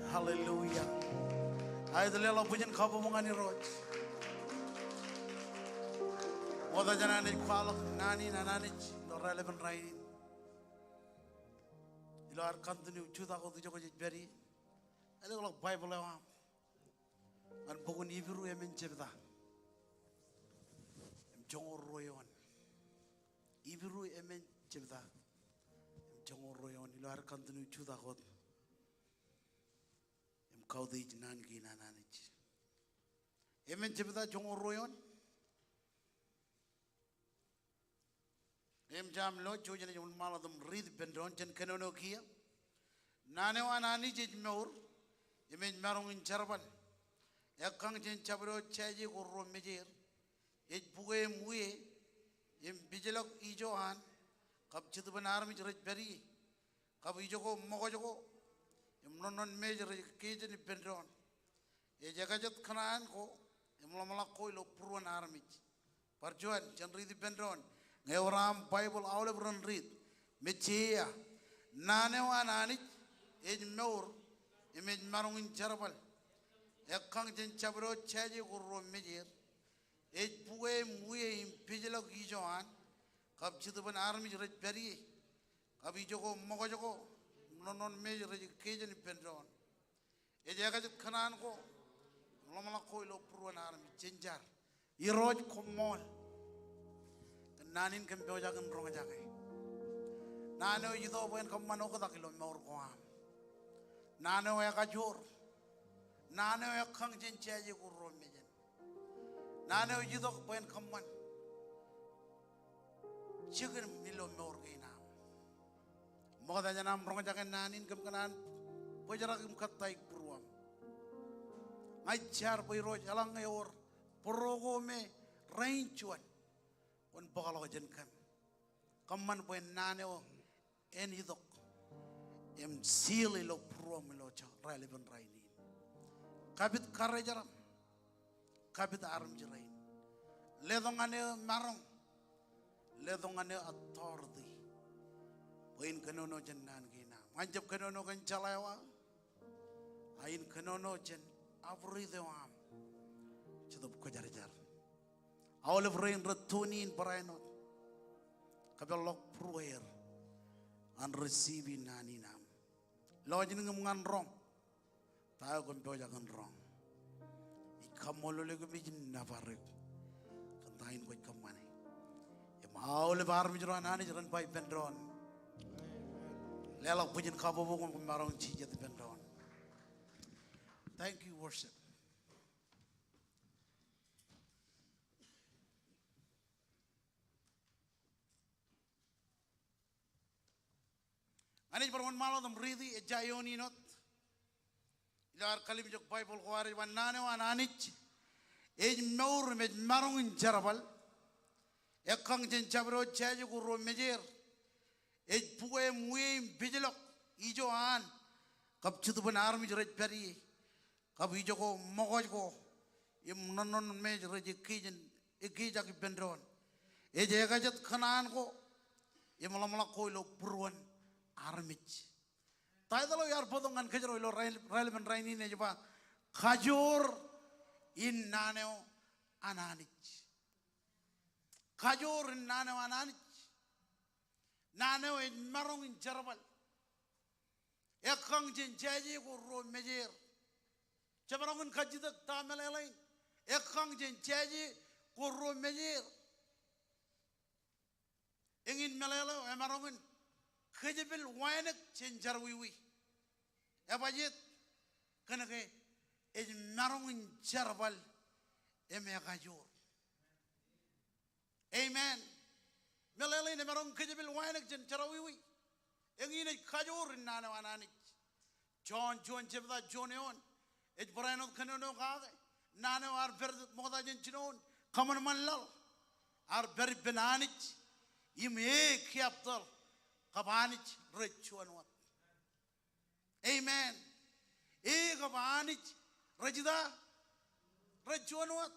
Hallelujah. Ay dalela pujen kapa mongani roj. Moda janani kwalak nani nanani no relevant rain. Ilo ar continue chuta ko tu joko jberi. Ada kalau Bible lawa. An bukan Hebrew emen cebda. Em jongor royon. Hebrew emen cebda. Em jongor royon. Ilo ar continue chuta ko. Kau di jinan gina nanich. Emen cebda jongor royon. Em jam lo chojane jom maladum read bendron jen kenono kia. Nane wa nani jej meur. Emen marong in charban. Ekang jen chabro chaji kurro mejir. Ej buge muye. Em bijelok ijohan. Kap chitu benar mi jerej beri. Kap ijo ko mogo joko. Non major keje ni bendron e jagajat khanan ko emlamala ko lo purwan army parjuan jan rid bendron ngewram bible awle bron rid mechia nane wa nani e meur imej marungin charbal ekang jen chabro chaje gurro mejir e buwe muye impijlo gijoan kab chitu ban army rej beri kab ijo mogo joko non major keje ni bendron e jagajat khanan ko lamala ko lo purwan army chenjar iroj kommol nanin kan beja kan ronga jagai nano yido ben kam mano ko dakilo mor ko am nano ya kajur nano ya khang jen chaje ko rom mejen nano yido ben kam man chigen milo mor ko ina mo da janam ronga jagai nanin kam kanan bojara kam katai purwam ngachar boy roj alang yor porogo me rainchuan on bagalo jen kam man boy nane o en hidok em sili lo purwam lo cha relevant raini kabit karre jaram kabit arm jarain ledongane marong ledongane authority boin kanono jen nan gina manjab kanono kan chalawa ain kanono jen avri dewam chudup ko jar jar awle brain ratunin brainot kabelok pruer and receiving naninam lojin ngan rong ta ko mboja kan rong ikamolo le ko mijin navare kan tain ko kamane e mawle bar mi jron nani jron bay bendron lela pujin kabo ko marong chi jet bendron Thank you, worship. Ani perwan malo dam ridi e jayoni not. Ilar kalim jok Bible ko ari wan nane wan anich. E meur me marong in jarabal. E kang jen jabro jaje ko ro mejer. E puwe muwe bijlok ijo an. Kap chutu ban armi jret peri. Kap ijo ko mogoj ko. Im non me jret kijen e kija ki bendron. E jega jet khanan ko. E mala ko lo purwan armich. Taidalo yar podongan kajero ilo relevant raini ne jeba kajor in naneo ananich. Kajor in naneo ananich. Naneo in marong in jarabal. Ekang jen jaji ko ro mejer. Jabarongan kajidak tamelelain. Ekang jen jaji ko ro mejer. Ingin melelo emarongan kejebil wanek jen jarwiwi. Ebajit kanake ej marong in jarabal eme kajor. Amen. Melelo ne marong kejebil wanek jen jarwiwi. Engine kajor nana wananich. John jebda John eon. Ej brainot kanono kage. Nana ar ber moda jen chinon. Kaman manlal. Ar ber benanich. Im kiaptal. Kabanich rechuan wat. Amen. Kabanich rejida rechuan wat.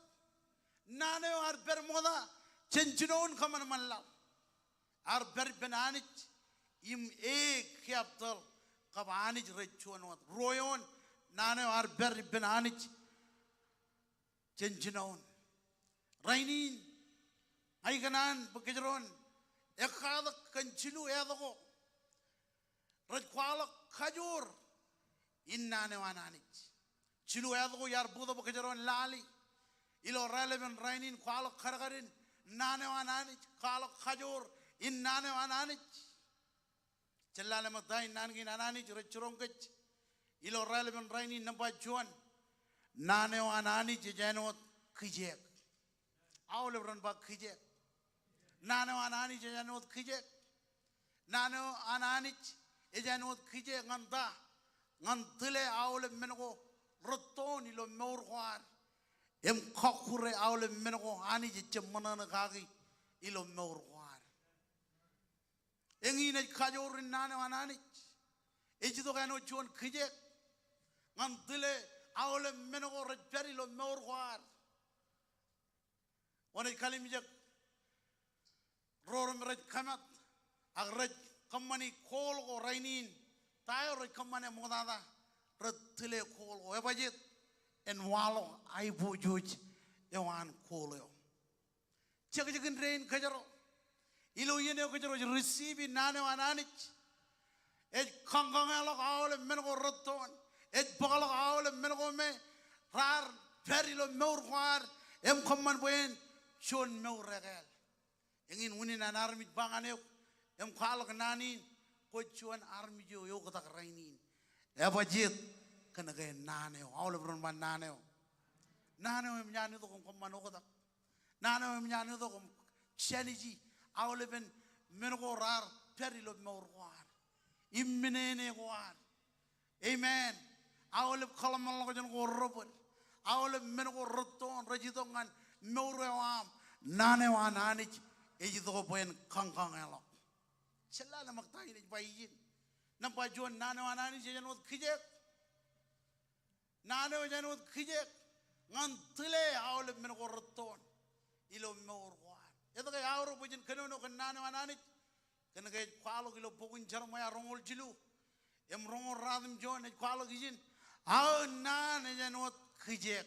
Nana ar ber moda jen chinon kaman manlal. Ar ber benanich. Im kiaptal kabanich rechuan wat. Royon nane ar ber benanich jenjinaun. Rainin aikanan bekejeron ekada kanchilu edako. Rejkwala kajur in nane wananich. Chilu edako yar budo bekejeron lali. Ilo relevant rainin kwala karagarin nane wananich kala kajur in nane wananich. Celala matai nangi nanani jure churongkech ilo relevant raini namba juan naneo anani jejanot kijek awle bran ba kijek naneo anani jejanot kijek naneo anani jejanot kijek nganta ngantile awle mengo roton ilo meurwar em khokure awle mengo ani jechmana kagi ilo meurwar. Engine kajor nane wananich. Ejito kano chuan kijek. Ngantile awle menogo rejperi lo meurwar. Wane kalimijak. Rorom rej kamat. Ag rej kamani kol go rainin. Tayo rej kamani modada. Retile kol go. Ebajit. En walo aibu juj. Ewan kol yo. Chakajakin rain kajaro. Ilo yene ko jero receive nane wananich. Ej kangangalo awle mengo roton. Ej bagalo awle mengo me rar perilo meurwar em komman boyen chon meurregel. Engin unin an army bangane em khalo nani ko chon army jo yo kata rainin. Ebajit kana ge nane awle bron man nane. Nane em nyani to komman okata. Nane em nyani to kom cheniji. Awle ben mengo rar perilo meurwar. Immenene war. Amen. Awle kalamal ko jon ko robot. Awle mengo roton rejitongan meurwam nane wananich ejito ko poen kangkang elo. Celala maktai ni bayin. Nampa jon nane wananich janot kijek. Nane janot kijek. Ngantile awle mengo roton ilo meurwar. Ito kay awro po dyan kanuno kanano ananit. Kana kay kwalo kilo pokun jarmaya rongol jilu. Em rongol radim jon ay kwalo kijin. Aw nan yan wat kijek.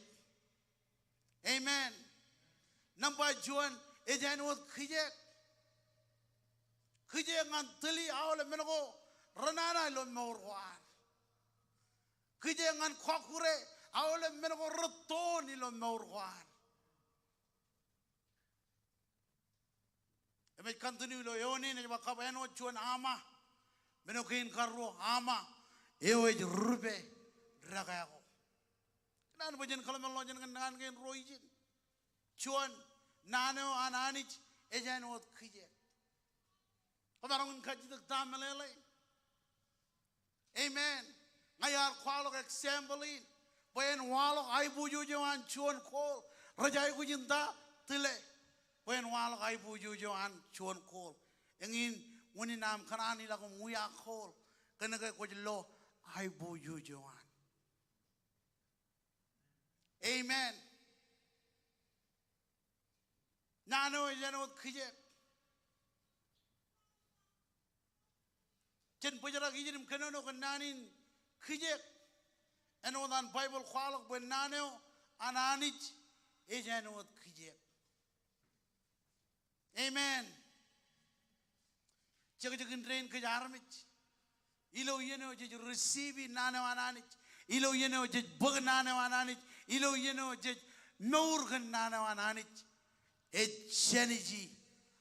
Amen. Nampa jon yan wat kijek. Kijek ngan tili awle menako ranana ilo meurwar. Kijek ngan kwakure awle menako roton ilo meurwar. Eme continue lo yoni ne bakap eno chuan ama menokin karro ama eo ej rube dragago Dan bajen kalau melojen dengan gen roijin. Chuan naneo ananich ejan ot khije. Kamarong kaji tak tamelele. Amen. Ngayar kwalok example Wen walok ay buju joan chuan kol rajai kujinta tile. Wen walok ay buju joan chuan kol. Engin wani nam kanani lagu muya kol. Kena kaya kujlo ay buju joan. Amen. Nano janot kije. Jen pujara kijim kenono kenanin kije. Eno dan Bible kwalok benaneo ananich ejanot kije. Amen. Jaga train ke jarmich. Ilo yeno je receive naneo ananich. Ilo yeno je bug naneo ananich. Ilo yeno je nour kan naneo ananich. Echeniji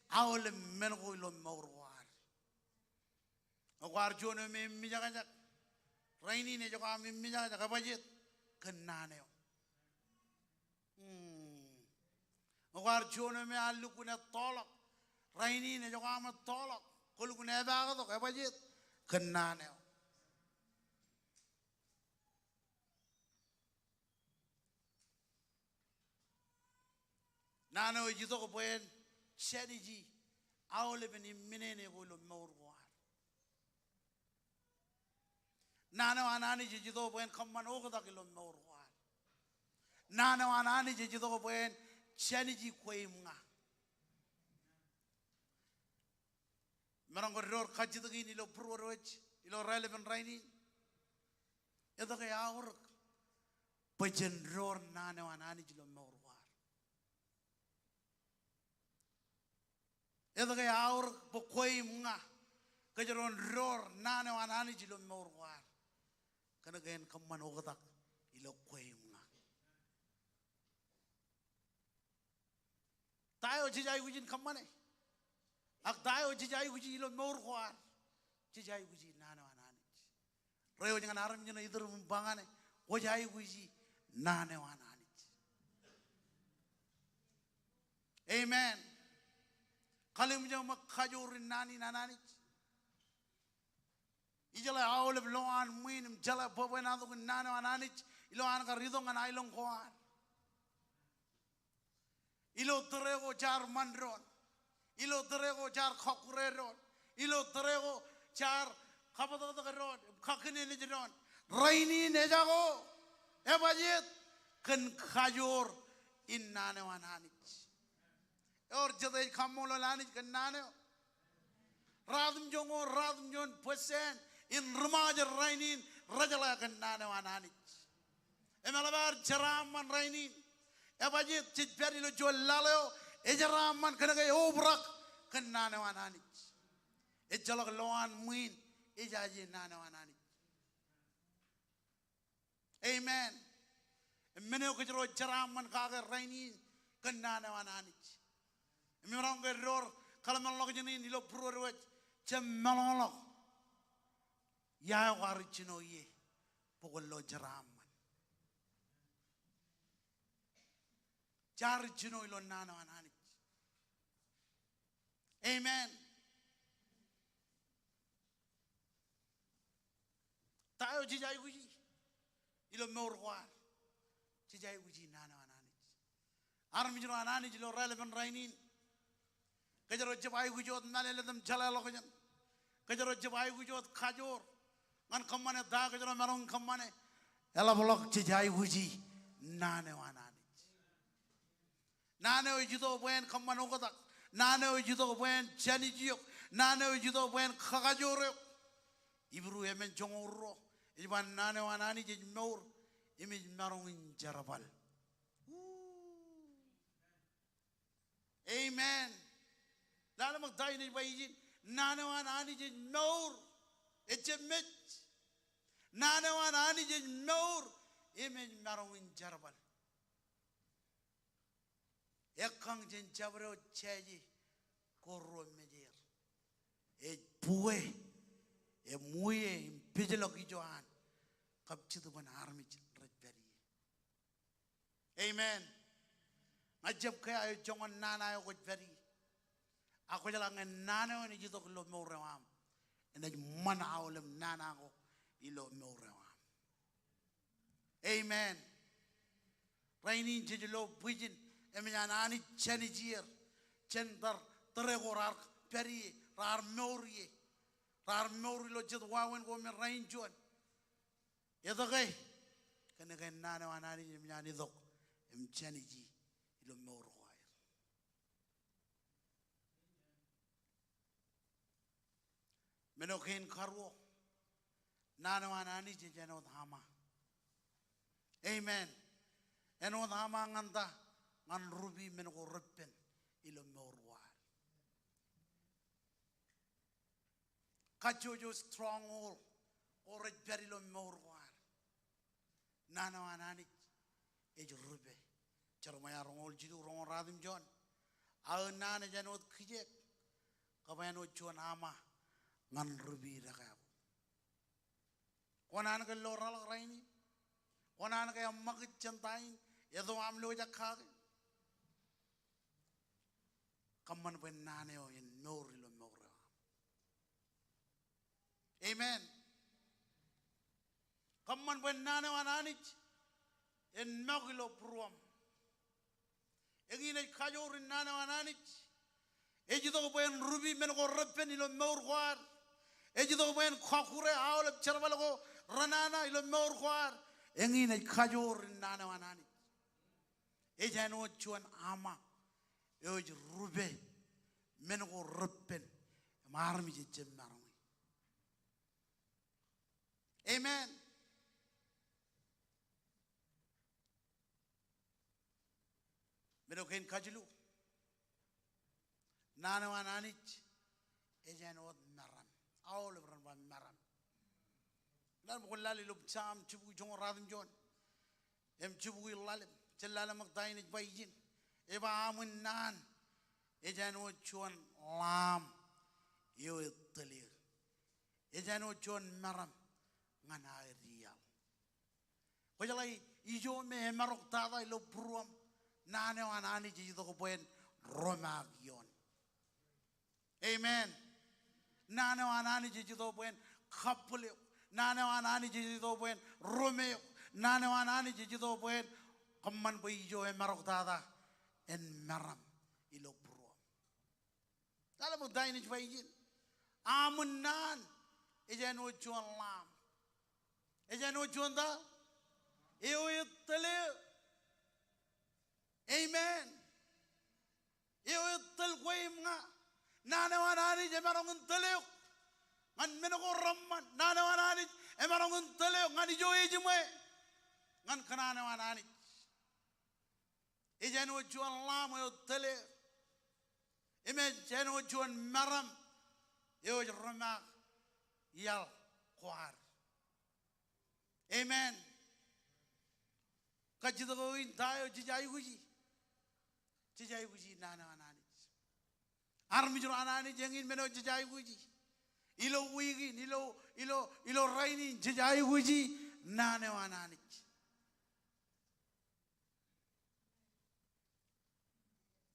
awle mengo ilo mourwar. Awar jono me mijaga. Raini ne joka mimminya jaga budget kenaneo. Awar jono me alu kuna tolak. Raini ne joka ma tolak. Kulu kuna baga to ka budget kenaneo. Nano jito ko poen sheniji awle beni minene kulu mourwar. Nano anani jito poen kamman ogda kilo mourwar. Nano anani jito ko poen sheniji koimnga. Marang koror kajito gini ilo proroj ilo relevant raini. Ito kaya aur pajenror nano anani jilo mourwar. Ito kaya aur pokoimnga kajaron ror nano anani jilo mourwar. Kana gayan kamman ogda ilo koimnga. Tayo jijay gujin kamman eh. Ak tayo jijay gujin ilo mourwar. Jijay gujin nano anani. Rayo jangan aram jana idur mumbangan eh. Wajay gujin nano anani. Amen. Kalim jang makhajurin nani nanani. Ijala awle bloan muin jala bobena do nano ananich ilo an ka ridong an ailong koan. Ilo terego char mandron. Ilo terego char khokreron. Ilo terego char khapato ron khakne ne ron. Raini ne jago e bajit kan khajur in nano ananich. Or jadai Kommol lanich kan nano. Radum jon percent in remaja rainin rajala kan nano ananich. Emalabar jaraman rainin. Ebajit chitperi lo jo laleo ejaraman kana kay obrak kan nano ananich. Ejalak loan muin ejaji nano ananich. Amen. Meneo kajro jaraman kaga rainin kan nano ananich. Emirang geror kalamalok jeni nilo prorwet cemalok. Ya waricino ye pokolo jaraman. Jaricino ilo nano ananich. Amen. Tayo jijay guji ilo meurwar. Jijay guji nano ananich. Armijino ananich ilo relevant rainin. Kajaro jabay gujot naleledam jalalo kajan. Kajaro jabay gujot kajor. Ngan kamane da kajaro marong kamane. Ela bolok jijay guji nane ananich. Nane ujito buen kamane ogodak. Nane ujito buen chanijiyok. Nane ujito buen kagajorok. Ibru emen jongoro. Iban nane ananich ejmeur. Imi marong injarabal. Amen. Lalo magdayo ni bayijin, nanawan ani jin nour, ejemmet, nanawan ani jin nour, imej marongin jarbal. Ekang jin jabro cheji, korro mejer, puwe, muye, pijelo kijoan, kapchitu ban armij rajberi. Amen. Ngajab kaya ayo jongon nana ayo koj very. Ako jalang nana ni jito kilo meurewam. Ina mana awlem nana ko ilo meurewam. Amen. Raini jijilo bujin emiana ani chani jier chendar teregorar peri rar meuri lo jito wawen ko me rain juan. Ito kay kana kay nana wanani emiani dok em chani ji ilo meuro. Menokin karwo nana wanani jejano dhama. Amen. Eno dhama nganta ngan rubi menoko repen ilo meurwar. Kajojo stronghold or very lo meurwar. Nana wanani ej rube. Charmaya rongol jidu rongol radim John. Au nana janot kijek. Kabayano John ama. Ngan rubi rakab. Konan ke loral raini. Konan ke magit cintain. Yado amlo jakag. Kaman pen nane o in nori lo mora. Amen. Kaman pen nane wananich in magilo pruam. Egine kajor in nane wananich. Ejito pen rubi men ko repen ilo meurwar. Ejito pen khakure awle charbalago ranana ilo meurwar. Engine kajor in nane wananich. Ejano chuan ama. Ej rube men ko repen marmi je marmi. Amen. Medoken kajlu. Nana wananich ejano maram. All of them maram. Nan ko lali lub cham chubu jong radim jon. Em chubu lalim chelala magdain bayjin. Eba amun nan ejano chuan lam yo telir. Ejano chuan maram ngana real. Ko jalai ijo me marok tada ilo pruam nane wanani jito ko poen romagion. Amen. Nane wanani jito poen kapule. Nane wanani jito poen romeo. Nane wanani jito poen kaman po ijo e marok tada en maram ilo pruam. Alam mo dahil ni Jvaijin. Amun nan ejano chuan lam. Ejano chuan da eo tele. Amen. Eo tel kwem nga. Nana wanani je marong tele. Ngan menoko ramman. Nana wanani e marong tele. Ngan ijo ejimwe. Ngan kanana wanani. Ejano chuan lam eo tele. Ejano chuan maram. Eo ramak yal kwar. Amen. Kajito ko in tayo jijay guji. Jijay guji nana anani. Armi juro anani jengin meno jijay guji. Ilo wigi ilo raini jijay guji nana anani.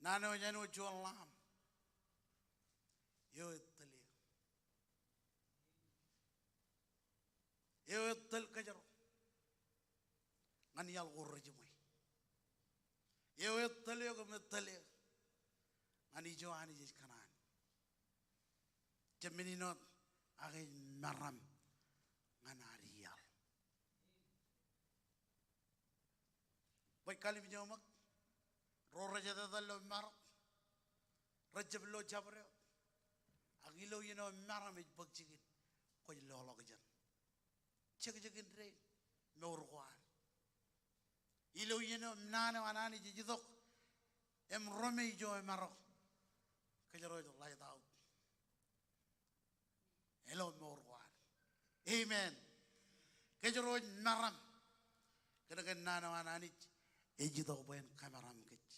Nana jano jual lam. Yo tali. Yo tel kajaro. Ngani yal gorjumai. Yo tali ko metali. Ngani jo ani jis kanan. Jamini not age maram nganari yal. Boy kali bijomak. Roraja dallo mar. Rajab lo jabre. Agilo yino maram it bagjigin. Ko lo gajan. Chegin re meurwan. Ilo yino nana wanani jidok em rome jo emaro kajaro jo light out. Hello meurwan. Amen. Kajaro maram kada nana wanani ejidok boen kamaram kech.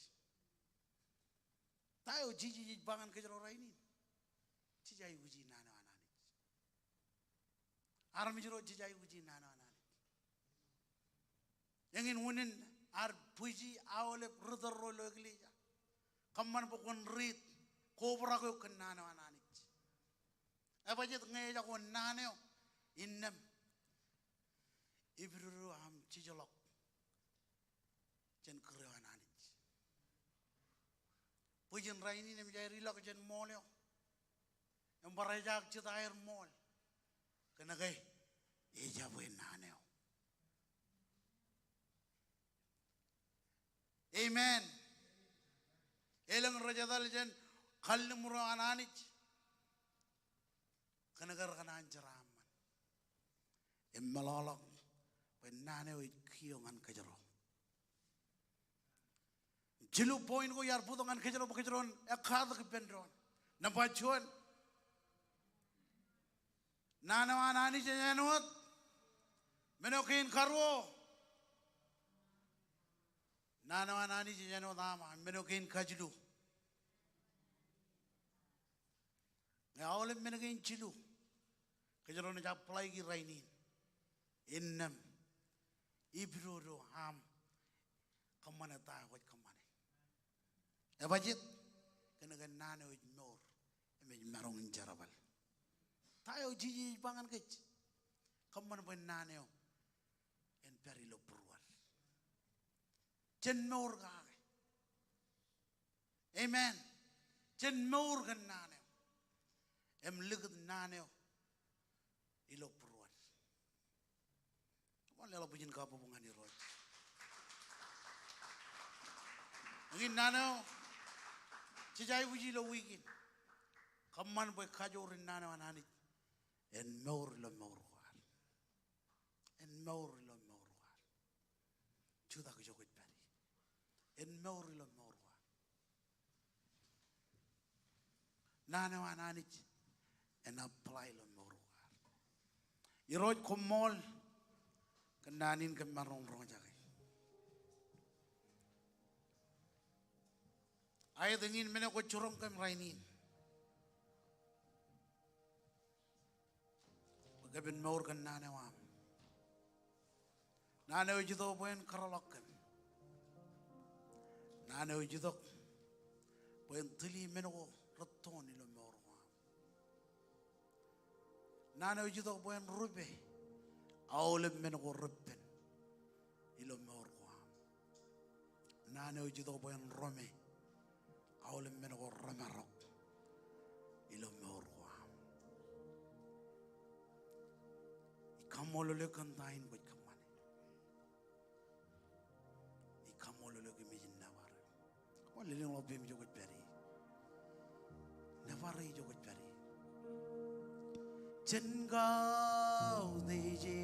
Tayo jiji bangan kajaro raini. Jijai uji nana wanani. Armi jiro jijai uji nana wanani. Yang in wunin ar puji awle brother rolo iglesia kamman pokon rit kobra ko kanana ananich abajet ngeja ko naneo innem ibru am chijolok jen kre ananich pujin raini nem jai rilok jen moleo embarajak chitair mol kenagai eja bo naneo. Amen. Elang rajadal jen khalli muro ananich kanagar kanan jaraman emmalolok penane o kiyongan kajaro jilu point ko yar putongan kajron ekhad ke pendron nampachuan nana anani jenot menokin karwo nana anani jenot ama menokin kajlu ngawle menokin jilu kajron ja apply ki rainin innam ibro ham kamana ta ko kamane ebajit kenaga nana o nor eme marong jarabal tayo jiji bangan kech kamana ben naneo en perilo purwal jen mor ga amen jen mor ga naneo em ligd naneo ilo purwal wala la bujin ka pabungan ni roy ngin naneo jijay wuji lo wigin kamman boy kajor naneo anani en mor lo mor war en mor lo mor war chuda ko jogot bari en mor lo mor war naneo anani en apply lo mor war iroj Kommol kenanin ke marong rong jage ay dengin mene ko churong kem rainin gabin maur kan nane wam nane ujido poen karalokken nane ujido poen tili meno rottoni lo maur wam nane ujido poen rube awle meno ruppen ilo maur wam nane ujido poen rome awle meno romarok ilo maur Kommol le kantain buat kamane. I Kommol le ke mijin nawar. Kommol le ngop bim jogot peri. Nawar i jogot peri. Jengau deje.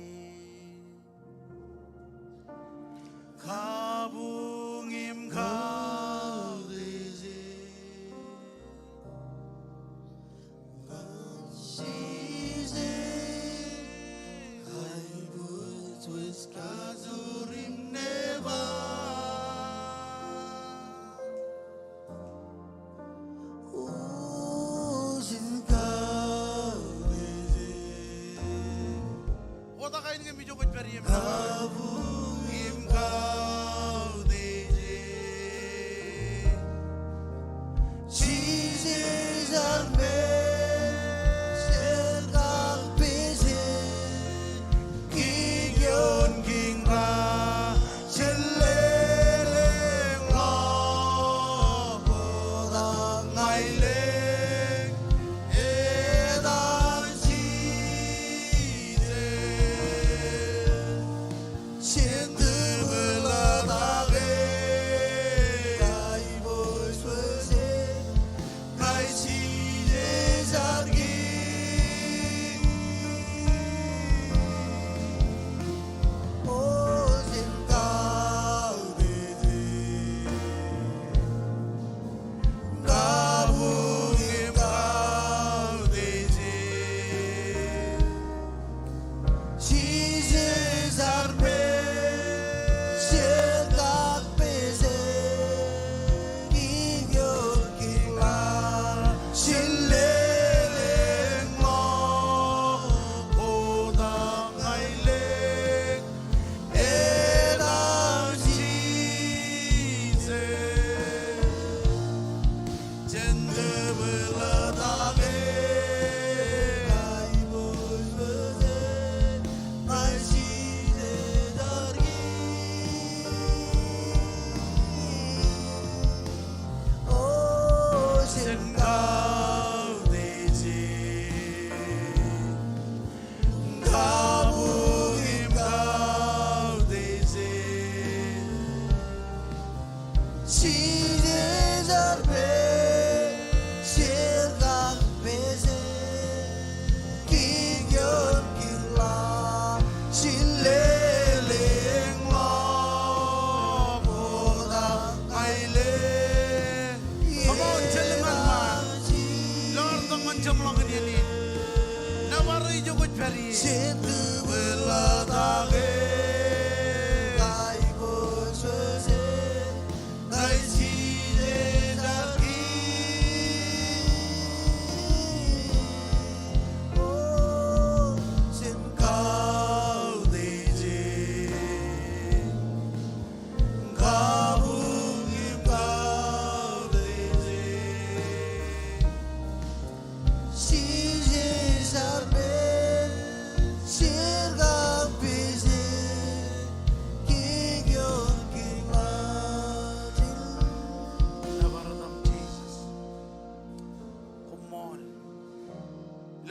Kabungim kau deje. Kazurim neva Ujin kau deje Oda kai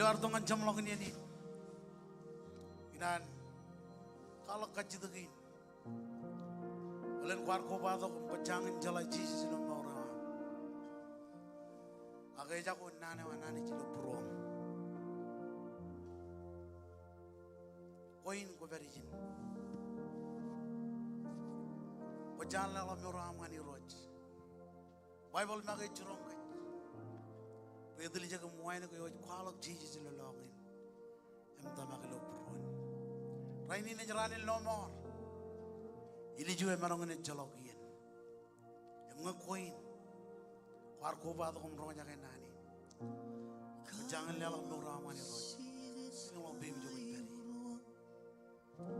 Ardongan jam long ini inan kalau kaji tegin kalian kuar koba atau pecangin jalan Jesus ini mau orang agai jago nane wanane cilo pro koin ko berijin wajan la mi orang ngani roj Bible magai curong kai Wedeli jaga muai na kayo kwalok Jesus lo longin. Em tama kilo puron. Raini na jaranin lomor. Ili juwe marong na jalok iyan. Em ngakoin. Kwar koba to kumrong niya kay nani. Jangan lalang mo raman ni Rod. Sino mo bim jo peri.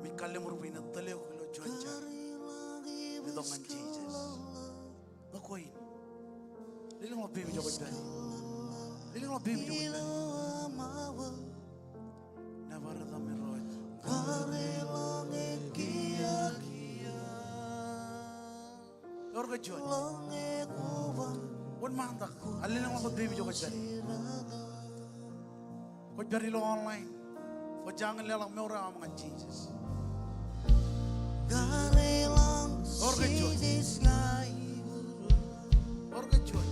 Mikalle mo rupin na tale ko kilo juanjar. Nidongan Jesus. Ngakoin. Lili mo bim jo peri. Lili mo bim jo peri. Navarra da mi Rod. Orga juan. Wan mantak. Alin ang mga bim jo peri. Kau cari lo online, kau jangan lelang murah dengan Jesus. Organ cuy.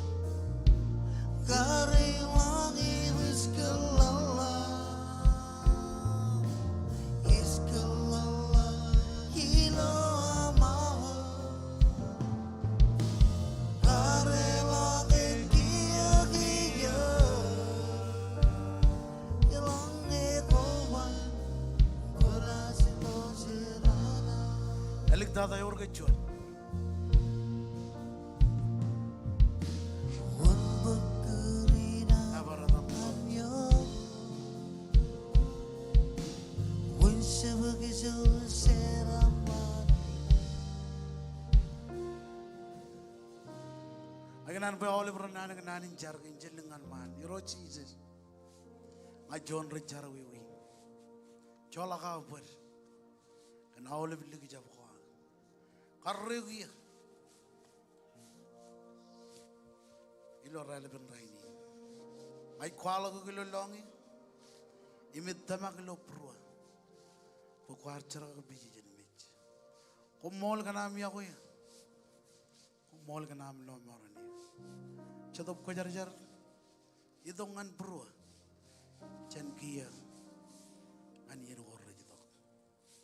Elik dada organ cuy. Again, by all over nan and nan in jargon, jelling and man, your Jesus. I John Richard we. Cholaka but and all of luggage of Carregia. Ilo relevant rainy. My quality longi. Imit tamakilo prua. Puquarter of Bijin Mitch. Kommol ganam Iakwe. Kommol ganam no morani. Chadop Kojarjar. Idongan prua. Chankia. And yen or Regidok.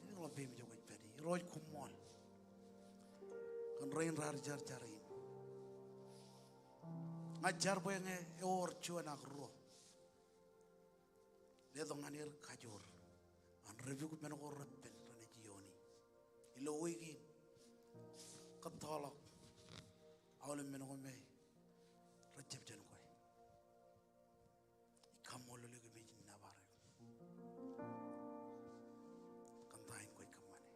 You will be me with Betty. Roy Kommol. Kan rain rar jar jarin. Ngajar boyang or chuan agro. Ledong anir kajur. An review ku men or pen ranijioni. Ilo wigin. Katolak. Awle men ko me. Rajab jan koy. Kommol le ko me nabare. Kan tain koy kamane.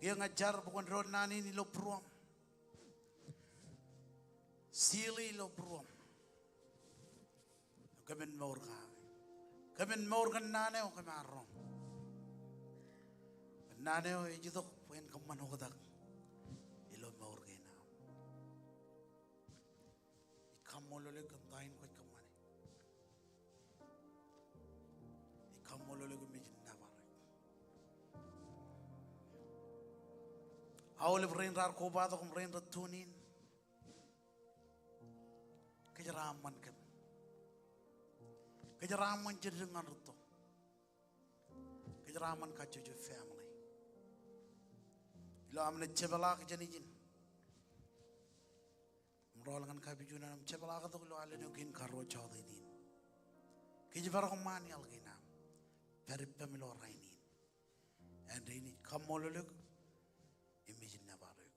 Kaya ngajar bukan road nani ni lo pruam. Sili lo pruam. Kamen maur kami. Kamen maur kan nane o kamarong. Nane o ijitok pen kaman ho kadak. Ilo maur kena. Kommol le kantain ko kamane. Kommol le ko mijin nabare. Awle brain rar ko ba to kum brain ratunin. kejeraman kan. Kejeraman jadi dengan ruto. Kejeraman kacuju family. Ilo amne cebala kejanijin. Merolangan kabijuna nam cebala katuk lo ale nugin karo chawdi din. Kejibar kumani alginam. Very pemilo rainin. And ini Kommol luk. Imagine nabaruk.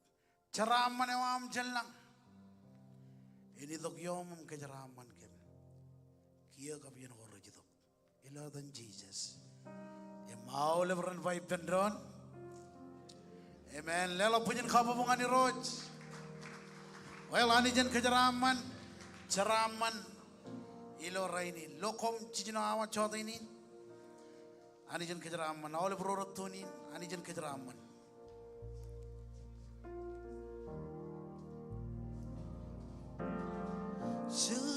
Ceraman ewam jelang. Ini dok yom kejeraman kem. Kia kapian horor jitu. Ilo dan Jesus. Ya mau lebaran vibe pendron. Amen. Lelo punya kababungan ni Roj. Well ani jen kejeraman. Ceraman. Ilo raini. Lokom cicino awat chota ini. Ani jen kejeraman. Awal berorot tunin. Ani jen kejeraman. Should